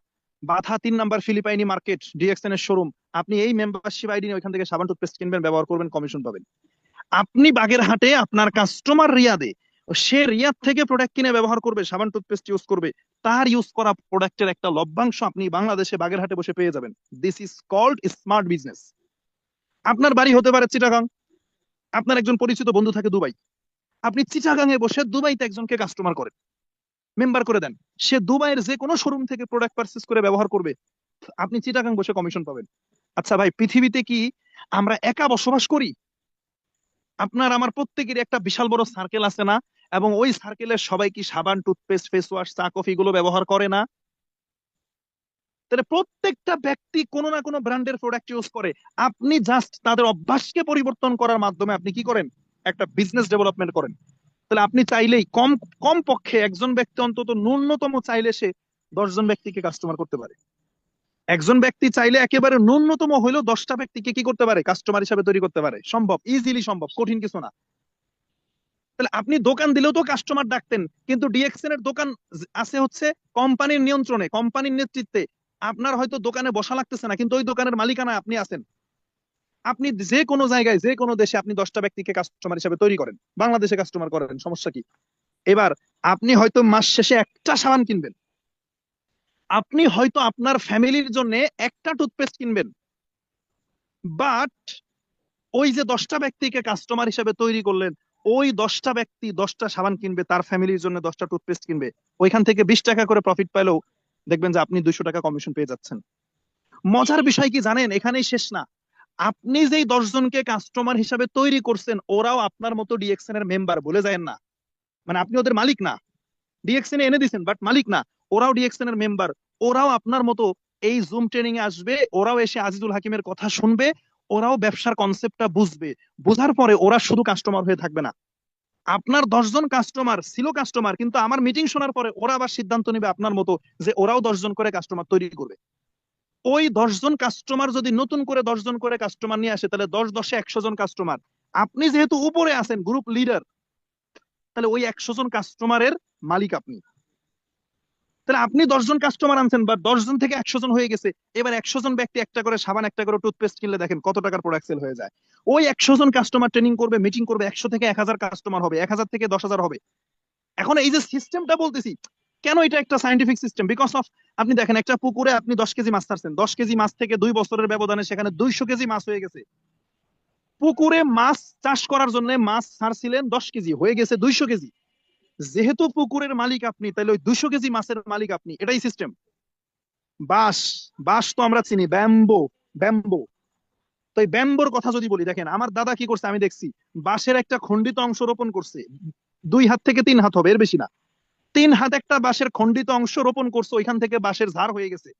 বাথা 3 নাম্বার ফিলিপাইনি মার্কেট, ডিএক্সএন এর শোরুম। আপনি এই মেম্বারশিপ আইডি নিয়ে ওইখান থেকে সাবান টুথপেস্ট কিনবেন, ব্যবহার করবেন, কমিশন পাবেন। আপনি বাগেরহাটে, আপনার কাস্টমার রিয়াদে, সে রিয়াদ থেকে প্রোডাক্ট কিনে ব্যবহার করবে, সাবান টুথপেস্ট ইউজ করবে, তার ইউজ করা প্রোডাক্টের একটা লভ্যাংশ আপনি বাংলাদেশে বাগেরহাটে বসে পেয়ে যাবেন। This is called smart business. আপনার বাড়ি হতে পারে চিটাগাং, আপনার একজন পরিচিত বন্ধু থাকে দুবাই, আপনি চিটাগাং এ বসে দুবাইতে একজনকে কাস্টমার করেন, মেম্বার করে দেন, সে দুবাইয়ের যে কোনো শোরুম থেকে প্রোডাক্ট পারচেস করে ব্যবহার করবে, আপনি চিটাগাং বসে কমিশন পাবেন। আচ্ছা ভাই, পৃথিবীতে কি আমরা একা বসবাস করি? আপনার আমার প্রত্যেকেরই একটা বিশাল বড় সার্কেল আছে না? এবং ওই সার্কেলের সবাই কি সাবান টুথপেস্ট ফেস ওয়াশ চা কফি গুলো ব্যবহার করে না? তাহলে প্রত্যেকটা ব্যক্তি কোনো না কোনো ব্র্যান্ডের প্রোডাক্ট ইউজ করে। আপনি জাস্ট তাদের অভ্যাসকে পরিবর্তন করার মাধ্যমে আপনি কি করেন? একটা বিজনেস ডেভেলপমেন্ট করেন। তাহলে আপনি চাইলেই কম কম পক্ষে একজন ব্যক্তি অন্তত ন্যূনতম চাইলে সে 10 জন ব্যক্তিকে কাস্টমার করতে পারে। একজন ব্যক্তি চাইলে একেবারে ন্যূনতম হইলেও 10টা ব্যক্তিকে কি করতে পারে? কাস্টমার হিসাবে তৈরি করতে পারে। সম্ভব, ইজিলি সম্ভব, কঠিন কিছু না। তাহলে আপনি দোকান দিলেও তো কাস্টমার ডাকতেন, কিন্তু ডিএক্সএন এর দোকান আছে হচ্ছে কোম্পানির নিয়ন্ত্রণে, কোম্পানির নেতৃত্বে। আপনার হয়তো দোকানে বসা লাগতেছে না, কিন্তু ওই দোকানের মালিকানা আপনি আছেন। আপনি যে কোনো জায়গায় যে কোনো দেশে আপনি 10টা ব্যক্তিকে কাস্টমার হিসেবে তৈরি করেন, বাংলাদেশে কাস্টমার করেন, সমস্যা কি? এবার আপনি হয়তো মাস শেষে একটা সাবান কিনবেন, আপনি হয়তো আপনার ফ্যামিলির জন্য একটা টুথপেস্ট কিনবেন, বাট ওই যে 10টা ব্যক্তিকে কাস্টমার হিসেবে তৈরি করলেন, ওই 10টা ব্যক্তি 10টা সাবান কিনবে, তার ফ্যামিলির জন্য 10টা টুথপেস্ট কিনবে, ওইখান থেকে 20 টাকা করে প্রফিট পাইলেও দেখবেন যে আপনি 200 টাকা কমিশন পেয়ে যাচ্ছেন। মজার বিষয় কি জানেন, এখানেই শেষ না। আপনি যেই 10 জনকে কাস্টমার হিসাবে তৈরি করছেন, ওরাও আপনার মতো ডিএক্সএন এর মেম্বার, ভুলে যায়েন না। মানে আপনি ওদের মালিক না, ডিএক্সএন এনে দিচ্ছেন বাট মালিক না, ওরাও ডিএক্সএন এর মেম্বার। ওরাও আপনার মতো এই জুম ট্রেনিং এ আসবে, ওরাও এসে আজিজুল হাকিমের কথা শুনবে, ওরাও ব্যবসার কনসেপ্টটা বুঝবে। বোঝার পরে ওরা শুধু কাস্টমার হয়ে থাকবে না। আপনার 10 জন কাস্টমার ছিল কাস্টমার, কিন্তু আমার মিটিং শোনার পরে ওরা আবার সিদ্ধান্ত নেবে আপনার মতো যে ওরাও 10 জন করে কাস্টমার তৈরি করবে। ওই 10 জন কাস্টমার যদি নতুন করে 10 জন করে কাস্টমার নিয়ে আসে, তাহলে 10 10 100 জন কাস্টমার। আপনি যেহেতু উপরে আছেন, গ্রুপ লিডার, তাহলে ওই 100 জন কাস্টমারের মালিক আপনি। তাহলে আপনি 10 জন কাস্টমার আনছেন বা 10 জন থেকে 100 জন হয়ে গেছে। এবার 100 জন ব্যক্তি একটা করে সাবান, একটা করে টুথপেস্ট কিনলে দেখেন কত টাকার প্রোডাক্ট সেল হয়ে যায়। ওই 100 জন কাস্টমার ট্রেনিং করবে, মিটিং করবে, 100 থেকে 1000 কাস্টমার হবে, 1000 থেকে 10,000 হবে। এখন এই যে সিস্টেমটা বলতেছি, কেন এটা একটা সাইন্টিফিক সিস্টেম? বিকজ অফ, আপনি দেখেন একটা পুকুরে আপনি 10 কেজি মাছ ছাড়ছেন, 10 কেজি মাছ থেকে 2 বছরের ব্যবধানে সেখানে 200 কেজি মাছ হয়ে গেছে। পুকুরে মাছ চাষ করার জন্য মাছ ছাড়ছিলেন 10 কেজি, হয়ে গেছে 200 কেজি। যেহেতু পুকুরের মালিক আপনি, তাহলে ওই 200 কেজি মাছের মালিক আপনি, এটাই সিস্টেম। বাঁশ, বাঁশ তো আমরা চিনি, ব্যাম্বো, ব্যাম্বো। তো এই ব্যাম্বোর কথা যদি বলি, দেখেন আমার দাদা কি করছে আমি দেখছি। বাঁশের একটা খণ্ডিত অংশ রোপণ করছে, 2 হাত থেকে 3 হাত হবে, এর বেশি না। 3 হাত একটা বাঁশের খণ্ডিত অংশ রোপণ করছে, ওইখান থেকে বাঁশের ঝাড় হয়ে গেছে।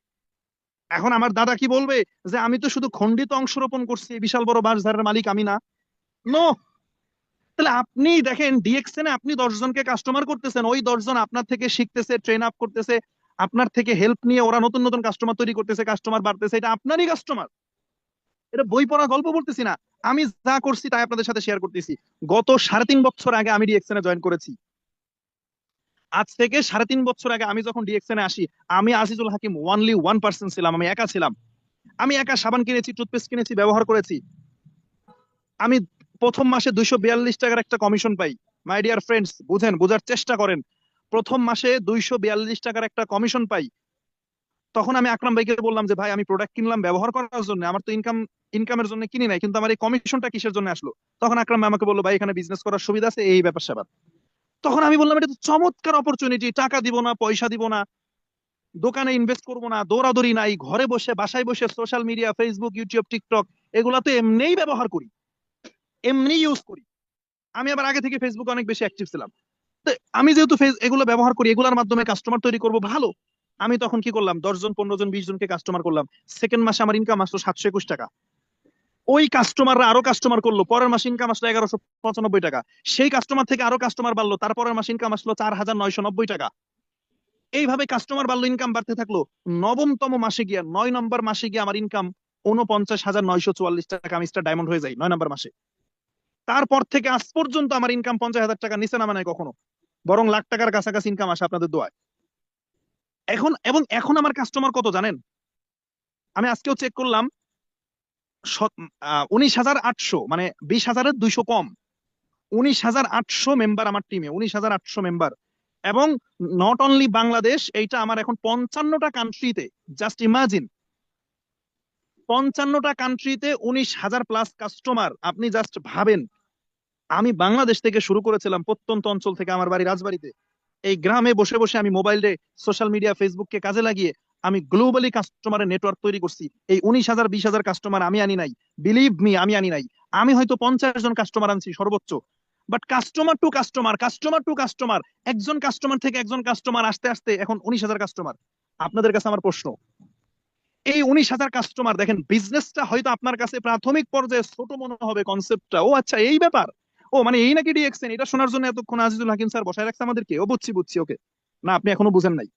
এখন আমার দাদা কি বলবে যে আমি তো শুধু খণ্ডিত অংশ রোপণ করছি, এই বিশাল বড় বাঁশ ঝাড়ের মালিক আমি না? নো। তাহলে আপনি দেখেন ডিএক্সএন এ আপনি 10 জনকে কাস্টমার করতেছেন, ওই 10 জন আপনার থেকে শিখতেছে, ট্রেন আপ করতেছে, আপনার থেকে হেল্প নিয়ে ওরা নতুন নতুন কাস্টমার তৈরি করতেছে, কাস্টমার বাড়তেছে, এটা আপনারই কাস্টমার। এটা বই পড়া গল্প বলতেছি না, আমি যা করছি তাই আপনাদের সাথে শেয়ার করতেছি। গত 3.5 বছর আগে আমি ডিএক্সএন এ জয়েন করেছি। আজ থেকে 3.5 বছর আগে আমি যখন ডিএক্সএন এ আসি, আমি আজিজুল হাকিম ওয়ানলি 1% ছিলাম, আমি একা ছিলাম। আমি একা সাবান কিনেছি, টুথপেস্ট কিনেছি, ব্যবহার করেছি। আমি প্রথম মাসে 242 টাকার একটা commission pi. My dear friends, বুঝেন, বোঝার চেষ্টা করেন। প্রথম মাসে 242 টাকার একটা কমিশন পাই। তখন আমি আকরাম ভাইকে বললাম যে ভাই, আমি প্রোডাক্ট কিনলাম ব্যবহার করার জন্য, আমার তো ইনকামের জন্য কিনি নাই, কিন্তু আমার এই কমিশনটা কিসের জন্য আসলো? তখন আকরাম ভাই আমাকে বললো, ভাই এখানে বিজনেস করার সুবিধা আছে, এই ব্যাপার স্যাপার। তখন আমি বললাম, এটা তো চমৎকার অপরচুনিটি, টাকা দিব না, পয়সা দিব না, দোকানে ইনভেস্ট করবো না, দৌড়াদৌড়ি নাই, ঘরে বসে বাসায় বসে social media, Facebook, YouTube, TikTok, এগুলা তো এমনিই ব্যবহার করি, এমনি ইউজ করি। আমি আবার আগে থেকে ফেসবুকে অনেক বেশি অ্যাক্টিভ ছিলাম। তো আমি যেহেতু এগুলো ব্যবহার করি, এগুলোর মাধ্যমে কাস্টমার তৈরি করব, ভালো। আমি তখন কি করলাম, 10 জন, 15 জন, 20 জনকে কাস্টমার করলাম। সেকেন্ড মাসে আমার ইনকাম আসলো 721 টাকা। ওই কাস্টমাররা আরো কাস্টমার করলো, পরের মাসে ইনকাম আসলো 1195 টাকা। সেই কাস্টমার থেকে আরো কাস্টমার বাড়লো, তারপরের মাসে ইনকাম আসলো 4,990 টাকা। এইভাবে কাস্টমার বাড়লো, ইনকাম বাড়তে থাকলো। নবমতম মাসে গিয়া, 9 নম্বর মাসে গিয়ে আমার ইনকাম 49,944 টাকা। আমি স্টার ডায়মন্ড হয়ে যাই 9 নম্বর মাসে। তারপর থেকে আজ পর্যন্ত আমার ইনকাম 50,000 টাকা নিচে নামা নাই কখনো, বরং লাখ টাকার কাছাকাছি ইনকাম আসে আপনাদের দোয়ায়। এখন আমার কাস্টমার কত জানেন? আমি আজকেও চেক করলাম, 19,800, মানে 20,200 কম। 19,800 মেম্বার আমার টিমে, 19,800 মেম্বার। এবং নট অনলি বাংলাদেশ, এইটা আমার এখন 55টা কান্ট্রিতে। জাস্ট ইমাজিন, 55টা কান্ট্রিতে 19,000 প্লাস কাস্টমার। আপনি জাস্ট ভাবেন, আমি বাংলাদেশ থেকে শুরু করেছিলাম, প্রত্যন্ত অঞ্চল থেকে, আমার বাড়ি রাজবাড়িতে। এই গ্রামে বসে বসে আমি মোবাইলে সোশ্যাল মিডিয়া, ফেসবুককে কাজে লাগিয়ে আমি গ্লোবালি কাস্টমারের নেটওয়ার্ক তৈরি করছি। এই 19,000 20,000 কাস্টমার আমি আনি নাই, বিলিভ মি, আমি আনি নাই। আমি হয়তো 50 জন কাস্টমার আনছি সর্বোচ্চ, but customer to customer, customer to customer, একজন কাস্টমার থেকে একজন কাস্টমার আসতে আসতে এখন 19,000 কাস্টমার। আপনাদের কাছে আমার প্রশ্ন, এই 19,000 কাস্টমার, দেখেন বিজনেসটা হয়তো আপনার কাছে প্রাথমিক পর্যায়ে ছোট মনে হবে, কনসেপ্টটা, ও আচ্ছা এই ব্যাপার, ও মানে এই নাকি ডিএক্সএন, এটা শোনার জন্য এতক্ষণ আজিজুল হাকিম স্যার বসায় রাখছে আমাদেরকে, ও বুঝছি বুঝছি, ওকে। না, আপনি এখনো বুঝেন নাই।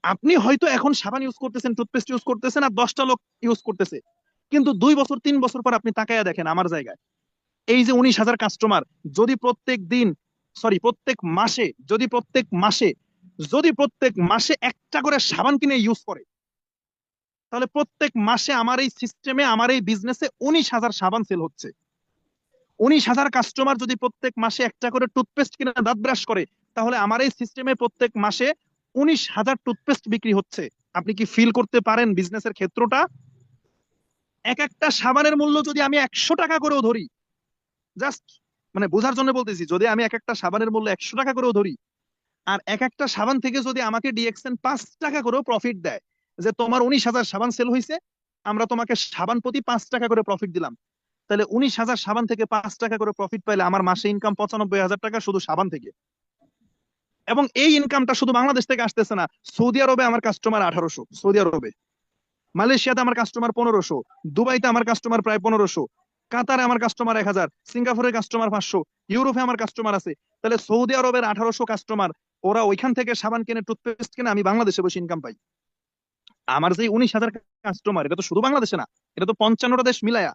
আপনি হয়তো এখন সাবান ইউজ করতেছেন, টুথপেস্ট ইউজ করতেছেন, আর 10টা লোক ইউজ করতেছে, কিন্তু 2 বছর 3 বছর পর আপনি তাকায়া দেখেন আমার জায়গায়, এই যে 19,000 কাস্টমার, যদি প্রত্যেক দিন সরি প্রত্যেক মাসে যদি প্রত্যেক মাসে একটা করে সাবান কিনে ইউজ করে, তাহলে প্রত্যেক মাসে আমার এই সিস্টেমে, আমার এই বিজনেসে 19,000 সাবান সেল হচ্ছে। 19,000 কাস্টমার যদি প্রত্যেক মাসে একটা করে টুথপেস্ট কিনে দাঁত ব্রাশ করে, তাহলে আমার এই সিস্টেমে প্রত্যেক মাসে 19,000 টুথপেস্ট বিক্রি হচ্ছে। আপনি কি ফিল করতে পারেন বিজনেসের ক্ষেত্রটা? এক একটা সাবানের মূল্য যদি আমি 100 টাকা করেও ধরি, জাস্ট মানে বোঝার জন্য বলতেছি, যদি আমি এক একটা সাবানের মূল্য 100 টাকা করেও ধরি, আর এক একটা সাবান থেকে যদি আমাকে ডিএক্সএন 5 টাকা করেও প্রফিট দেয়, যে তোমার 19,000 সাবান সেল হয়েছে, আমরা তোমাকে সাবান প্রতি 5 টাকা করে প্রফিট দিলাম, তাহলে 19,000 সাবান থেকে 5 টাকা করে প্রফিট পাইলে আমার মাসে ইনকাম 95,000 টাকা শুধু সাবান থেকে। এবং এই ইনকামটা শুধু বাংলাদেশ থেকে আসতেছে না, সৌদি আরবে আমার কাস্টমার 1800, সৌদি আরবে, মালয়েশিয়াতে আমার কাস্টমার 1500, দুবাইতে আমার কাস্টমার প্রায় 1500, কাতারে আমার কাস্টমার 1000, সিঙ্গাপুরের কাস্টমার 500, ইউরোপে আমার কাস্টমার আছে। তাহলে সৌদি আরবের 1800 কাস্টমার, ওরা ওইখান থেকে সাবান কিনে, টুথপেস্ট কিনে, আমি বাংলাদেশে বসে ইনকাম পাই। আমার যে 19,000 কাস্টমার, এটা তো শুধু বাংলাদেশে না, এটা তো 55টা দেশ মিলায়া।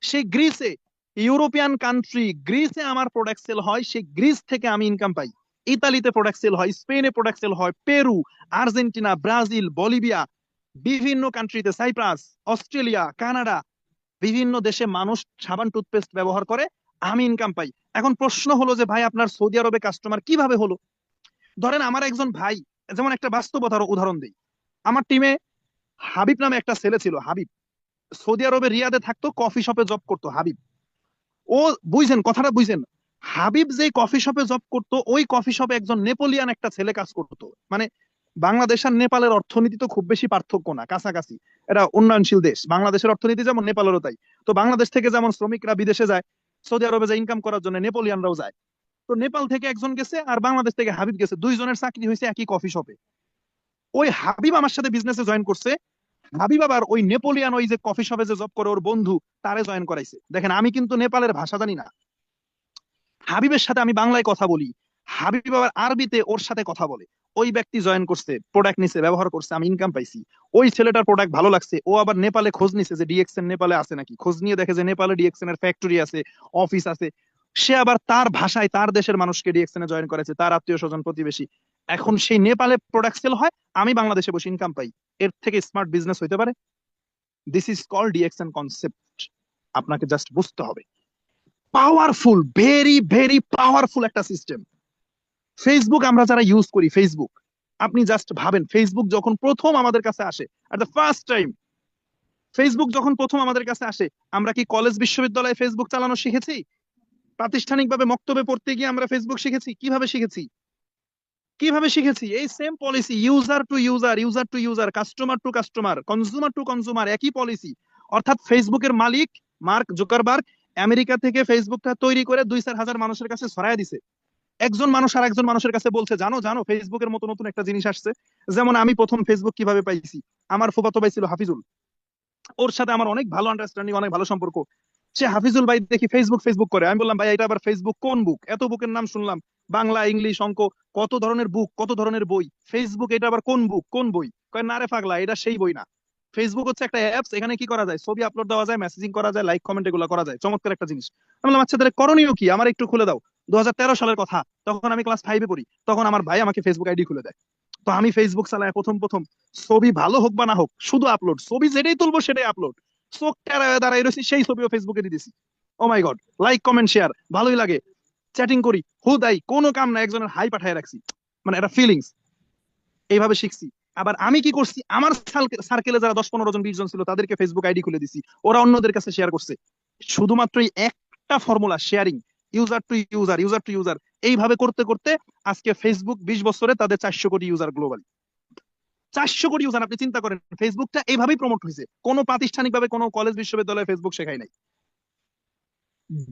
সেই গ্রিসে, ইউরোপিয়ান কান্ট্রি গ্রিসে আমার প্রোডাক্ট সেল হয়, সেই গ্রিস থেকে আমি ইনকাম পাই। ইতালিতে প্রোডাক্ট সেল হয়, স্পেনে প্রোডাক্ট সেল হয়, পেরু, আর্জেন্টিনা, ব্রাজিল, বলিভিয়া, বিভিন্ন কান্ট্রিতে, সাইপ্রাস, অস্ট্রেলিয়া, কানাডা, বিভিন্ন দেশে মানুষ সাবান টুথপেস্ট ব্যবহার করে, আমি ইনকাম পাই। এখন প্রশ্ন হলো যে ভাই, আপনার সৌদি আরবে কাস্টমার কিভাবে হলো? ধরেন আমার একজন ভাই, যেমন একটা বাস্তবতার উদাহরণ দিই, আমার টিমে হাবিব নামে একটা ছেলে ছিল। হাবিব সৌদি আরবে রিয়াদে থাকতো, কফি শপে জব করতো হাবিব। ও, বুঝছেন কথাটা, বুঝছেন? হাবিব যে কফি শপে জব করতো, ওই কফি শপে একজন নেপোলিয়ান একটা ছেলে কাজ করতো। মানে বাংলাদেশ আর নেপালের অর্থনীতি তো খুব বেশি পার্থক্য না, কাছাকাছি। এটা উন্নয়নশীল দেশ, বাংলাদেশের অর্থনীতি যেমন নেপালেরও তাই। তো বাংলাদেশ থেকে যেমন শ্রমিকরা বিদেশে যায়, সৌদি আরবে যায় ইনকাম করার জন্য, নেপোলিয়ানরাও যায়। তো নেপাল থেকে একজন গেছে আর বাংলাদেশ থেকে হাবিব গেছে, দুইজনের চাকরি হয়েছে একই কফি শপে। ওই হাবিব আমার সাথে বিজনেসে জয়েন করছে, হাবিব আবার ওই নেপোলিয়ান, ওই যে কফি শপে যে জব করে ওর বন্ধু, তারে জয়েন করাইছে। দেখেন, আমি কিন্তু নেপালের ভাষা জানি না, হাবিবের সাথে আমি বাংলায় কথা বলি, হাবিব আবার আরবিতে ওর সাথে কথা বলে। ওই ব্যক্তি জয়েন করছে, প্রোডাক্ট নিছে, ব্যবহার করছে, আমি ইনকাম পাইছি। ওই ছেলেটার প্রোডাক্ট ভালো লাগছে, ও আবার নেপালে খোঁজ নিছে যে ডিএক্সএন নেপালে আছে নাকি। খোঁজ নিয়ে দেখে যে নেপালে ডিএক্সএন এর ফ্যাক্টরি আছে, অফিস আছে। সে আবার তার ভাষায় তার দেশের মানুষকে ডিএক্সএন এ জয়েন করেছে, তার আত্মীয় স্বজন, প্রতিবেশী। এখন সেই নেপালে প্রোডাক্ট সেল হয়, আমি বাংলাদেশে বসে ইনকাম পাই। এর থেকে স্মার্ট বিজনেস হইতে পারে? This is called DXN concept. আপনাকে জাস্ট বুঝতে হবে, পাওয়ারফুল, ভেরি ভেরি পাওয়ারফুল একটা সিস্টেম। ফেসবুক আমরা যারা ইউজ করি, ফেসবুক, আপনি জাস্ট ভাবেন, ফেসবুক যখন প্রথম আমাদের কাছে আসে, at the first time, Facebook যখন প্রথম আমাদের কাছে আসে, আমরা কি কলেজ বিশ্ববিদ্যালয়ে ফেসবুক চালানো শিখেছি? প্রাতিষ্ঠানিকভাবে মক্তবে পড়তে গিয়ে আমরা ফেসবুক শিখেছি? কিভাবে শিখেছি? এই same policy, user to user, user to user, customer to customer, consumer to consumer, একই পলিসি। অর্থাৎ ফেসবুকের মালিক মার্ক জুকারবার্গ আমেরিকা থেকে ফেসবুকটা তৈরি করে 2-4 হাজার মানুষের কাছে ছড়ায় দিছে। একজন মানুষ আর একজন মানুষের কাছে বলছে, জানো জানো ফেসবুকের মতো নতুন একটা জিনিস আসছে। যেমন আমি প্রথম ফেসবুক কিভাবে পাইছি, আমার ফুফাতো ভাই ছিল হাফিজুল, ওর সাথে আমার অনেক ভালো আন্ডারস্ট্যান্ডিং, অনেক ভালো সম্পর্ক। সে হাফিজুল ভাই দেখি ফেসবুক ফেসবুক করে, আমি বললাম ভাই এটা আবার ফেসবুক কোন বুক, এত বুকের নাম শুনলাম, বাংলা, ইংলিশ, অঙ্ক, কত ধরনের বুক, কত ধরনের বই, ফেসবুক এটা আবার কোন বুক, কোন বই? কয় না রে পাগলা, এটা সেই বই না। ফেসবুক হচ্ছে একটা অ্যাপস, এখানে কি করা যায়, ছবি আপলোড দেওয়া যায়, মেসেজিং করা যায়, লাইক কমেন্ট এগুলো করা যায়, চমৎকার একটা জিনিস। আমি বললাম আচ্ছা, তাহলে করণীয় কি, আমার একটু খুলে দাও। 2013 সালের কথা, তখন আমি ক্লাস 5-এ পড়ি। তখন আমার ভাই আমাকে ফেসবুক আইডি খুলে দেয়। তো আমি ফেসবুক চালাই প্রথম প্রথম, ছবি ভালো হোক বা না হোক শুধু আপলোড, ছবি যেটাই তুলবো সেটাই আপলোড। চোখ টেরা দাঁড়াই রয়েছি, সেই ছবিও ফেসবুকে দিয়ে দিছি। ও মাই গড, লাইক কমেন্ট শেয়ার, ভালোই লাগে, চ্যাটিং করি, হুদাই কোনো কাম না, একজনের হাই পাঠায় রাখছি, মানে একটা ফিলিংস। এইভাবে শিখছি। আবার আমি কি করছি, আমার সার্কেলে যারা 10-15 জন 20 জন ছিল, তাদেরকে ফেসবুক আইডি খুলে দিছি, ওরা অন্যদের কাছে শেয়ার করছে। শুধুমাত্র এই একটা formula, sharing, user to user, user to user, এইভাবে করতে করতে আজকে ফেসবুক 20 বছরে তাদের 400 কোটি ইউজার গ্লোবালি। 400 কোটি ইউজার, আপনি চিন্তা করেন, ফেসবুকটা এইভাবেই প্রমোট হয়েছে, কোনো প্রাতিষ্ঠানিক ভাবে কোনো কলেজ বিশ্ববিদ্যালয়ে ফেসবুক শেখায় নাই।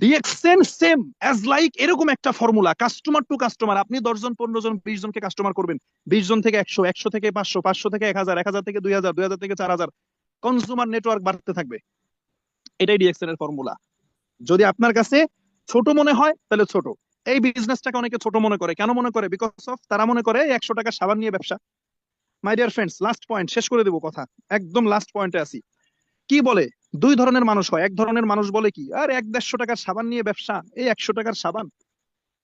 ডিএক্সএন সেম অ্যাজ লাইক এরকম একটা ফর্মুলা, কাস্টমার টু কাস্টমার। আপনি 10 জন, 15 জন, 20 জনকে কাস্টমার করবেন, 20 জন থেকে 100, 100 থেকে 500, 500 থেকে 1000, 1000 থেকে 2000, 2000 থেকে 4000, কনজিউমার নেটওয়ার্ক বাড়তে থাকবে। এটাই ডিএক্সএন এর ফর্মুলা। যদি আপনার কাছে ছোট মনে হয় তাহলে ছোট। এই বিজনেসটাকে অনেকে ছোট মনে করে, কেন মনে করে? বিকজ অফ তারা মনে করে 100 টাকা সাবান নিয়ে ব্যবসা। My dear friends, last point, শেষ করে দেবো কথা, একদম লাস্ট পয়েন্টে আসি। কি বলে, দুই ধরনের মানুষ হয়। এক ধরনের মানুষ বলে কি, আর 100-150 টাকার সাবান নিয়ে ব্যবসা, এই 100 টাকার সাবান,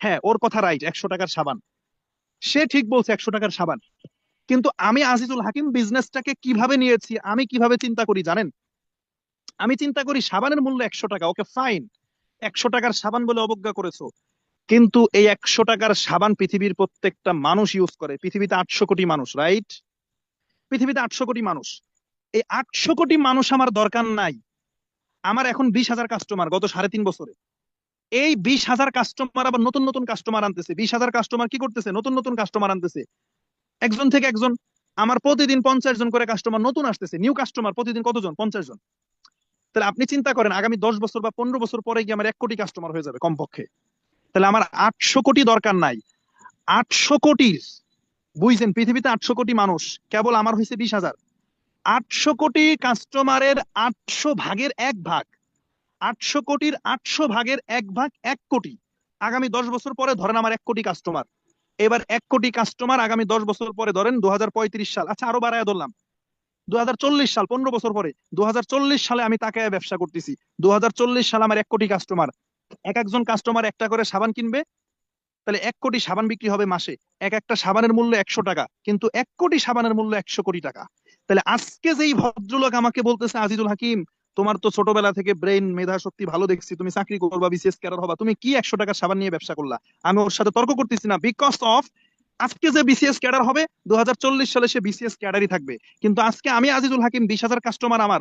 হ্যাঁ, ওর কথা রাইট, 100 টাকার সাবান, সে ঠিক বলছে, 100 টাকার সাবান। কিন্তু আমি আজিজুল হাকিম বিজনেসটাকে কিভাবে নিয়েছি, আমি কিভাবে চিন্তা করি জানেন? আমি চিন্তা করি সাবানের মূল্য 100 টাকা, ওকে ফাইন, 100 টাকার সাবান বলে অবজ্ঞা করেছো, কিন্তু এই 100 টাকার সাবান পৃথিবীর প্রত্যেকটা মানুষ ইউজ করে। পৃথিবীতে 800 কোটি মানুষ, রাইট? পৃথিবীতে 800 কোটি মানুষ। এই 800 কোটি মানুষ আমার দরকার নাই। আমার এখন 20,000 কাস্টমার গত 3.5 বছরে। এই 20,000 কাস্টমার আবার নতুন নতুন কাস্টমার আনতেছে, 20,000 কাস্টমার কি করতেছে, নতুন নতুন কাস্টমার আনতেছে, একজন থেকে একজন। আমার প্রতিদিন 50 জন করে কাস্টমার নতুন আসতেছে, নিউ কাস্টমার প্রতিদিন কতজন, 50 জন। তাহলে আপনি চিন্তা করেন আগামী 10 বছর বা 15 বছর পরে গিয়ে আমার 1 কোটি কাস্টমার হয়ে যাবে কমপক্ষে। তাহলে আমার 800 কোটি দরকার নাই। 800 কোটি, বুঝছেন? পৃথিবীতে 800 কোটি মানুষ, কেবল আমার হয়েছে 20,000। 800 কোটি কাস্টমারের 800 ভাগের 1 ভাগ, 800 কোটির 800 ভাগের 1 ভাগ 1 কোটি। আগামী 10 বছর পরে ধরেন আমার 1 কোটি কাস্টমার। এবার 1 কোটি কাস্টমার আগামী 10 বছর পরে ধরেন 2035 সাল, আচ্ছা আরো বাড়ায় ধরলাম 2040 সাল, 15 বছর পরে 2040 সালে আমি তাকায় ব্যবসা করতেছি। 2040 সালে আমার 1 কোটি কাস্টমার, এক একজন কাস্টমার একটা করে সাবান কিনবে, তাহলে 1 কোটি সাবান বিক্রি হবে মাসে। এক একটা সাবানের মূল্য 100 টাকা, কিন্তু 1 কোটি সাবানের মূল্য 100 কোটি টাকা। তাহলে আজকে যেই ভদ্রলোক আমাকে বলতেছে আজিজুল হাকিম, তোমার তো ছোটবেলা থেকে ব্রেন মেধা শক্তি ভালো দেখছি, তুমি চাকরি করবা, বিসিএস ক্যাডার হবা, তুমি কি 100 টাকার সাবান নিয়ে ব্যবসা করলা? আমি ওর সাথে তর্ক করতেছি না, বিকজ অফ আজকে যে বিসিএস ক্যাডার হবে 2040 সালে সে বিসিএস ক্যাডারই থাকবে। কিন্তু আজকে আমি আজিজুল হাকিম, 20,000 কাস্টমার আমার,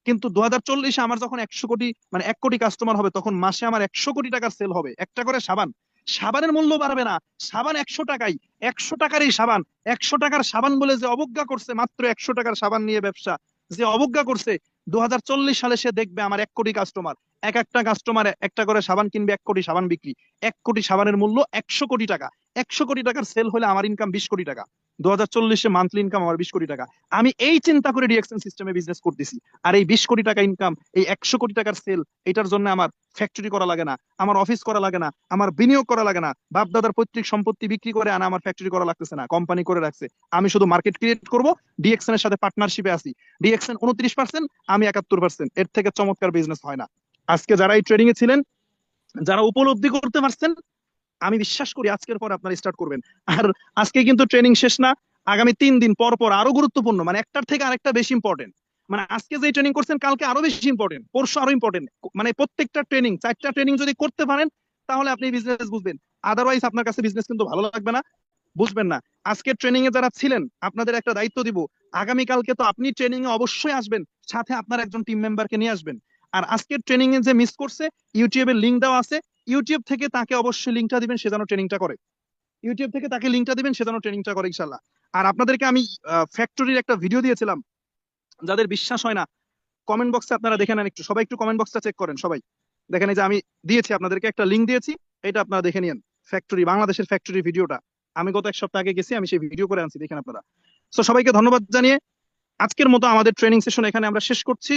কিন্তু 2040-এ আমার যখন 100 কোটি মানে 1 কোটি কাস্টমার হবে, তখন মাসে আমার 100 কোটি টাকার সেল হবে, একটা করে সাবান। সাবানের মূল্য বাড়বে না, সাবান 100 টাকাই, 100 টাকারই সাবান। 100 টাকার সাবান বলে যে অবজ্ঞা করছে, মাত্র 100 টাকার সাবান নিয়ে ব্যবসা যে অবজ্ঞা করছে, 2040 সালে সে দেখবে আমার 1 কোটি কাস্টমার, এক একটা কাস্টমার একটা করে সাবান কিনবে, 1 কোটি সাবান বিক্রি। 1 কোটি সাবানের মূল্য 100 কোটি টাকা। 100 কোটি টাকার সেল হলে আমার ইনকাম 20 কোটি টাকা। 2040-এ মান্থলি ইনকাম আমার 20 কোটি টাকা। আমি এই চিন্তা করে ডিএক্সএন সিস্টেমে বিজনেস করতেছি। আর এই 20 কোটি টাকা ইনকাম, এই 100 কোটি টাকার সেল, এটার জন্য আমার ফ্যাক্টরি করা লাগে না, আমার অফিস করা লাগে না, আমার বিনিয়োগ করা লাগে না, বাপ দাদার পৈতৃক সম্পত্তি বিক্রি করে আনা আমার ফ্যাক্টরি করা লাগতেছে না, কোম্পানি করে রাখছে। আমি শুধু মার্কেট ক্রিয়েট করব, ডিএক্সএন এর সাথে পার্টনারশিপে আছি। ডিএক্সএন 29%, আমি 71%, এর থেকে চমৎকার বিজনেস হয় না। আজকে যারা এই ট্রেডিং এ ছিলেন, যারা উপলব্ধি করতে পারছেন, আমি বিশ্বাস করি আজকের পর আপনারা স্টার্ট করবেন। আর আজকে কিন্তু ট্রেনিং শেষ না, আগামী 3 দিন পর পর আরো গুরুত্বপূর্ণ, মানে একটার থেকে আরেকটা বেশি ইম্পর্টেন্ট। মানে আজকে যে ট্রেনিং করছেন কালকে আরো বেশি ইম্পর্টেন্ট, পরশু আরো ইম্পর্টেন্ট। মানে প্রত্যেকটা ট্রেনিং, 4টা ট্রেনিং যদি করতে পারেন, তাহলে আপনি বিজনেস বুঝবেন। আদারওয়াইজ আপনার কাছে বিজনেস কিন্তু ভালো লাগবে না, বুঝবেন না। আজকে ট্রেনিং এ যারা ছিলেন, আপনাদের একটা দায়িত্ব দিব, আগামী কালকে তো আপনি ট্রেনিং এ অবশ্যই আসবেন, সাথে আপনার একজন টিম মেম্বারকে নিয়ে আসবেন। আর আজকের ট্রেনিং এ যে মিস করছে, ইউটিউবের লিঙ্ক দেওয়া আছে, ইউটিউব থেকে তাকে অবশ্যই লিঙ্কটা দিবেন, সে যেন ট্রেনিংটা করে। ইউটিউব থেকে তাকে লিঙ্কটা দিবেন, সে যেন ট্রেনিংটা করে ইনশাল্লাহ। আর আপনাদেরকে আমি ফ্যাক্টরির একটা ভিডিও দিয়েছিলাম, যাদের বিশ্বাস হয় না কমেন্ট বক্সে আপনারা দেখে নেন, একটু সবাই একটু কমেন্ট বক্সটা চেক করেন সবাই। দেখেন এই যে আমি দিয়েছি আপনাদেরকে একটা লিঙ্ক দিয়েছি, এটা আপনারা দেখে নিন। ফ্যাক্টরি, বাংলাদেশের ফ্যাক্টরির ভিডিওটা আমি গত 1 সপ্তাহ আগে গেছি, আমি সেই ভিডিও করে আনছি, দেখেন আপনারা। তো সবাইকে ধন্যবাদ জানিয়ে আজকের মতো আমাদের ট্রেনিং সেশন এখানে আমরা শেষ করছি।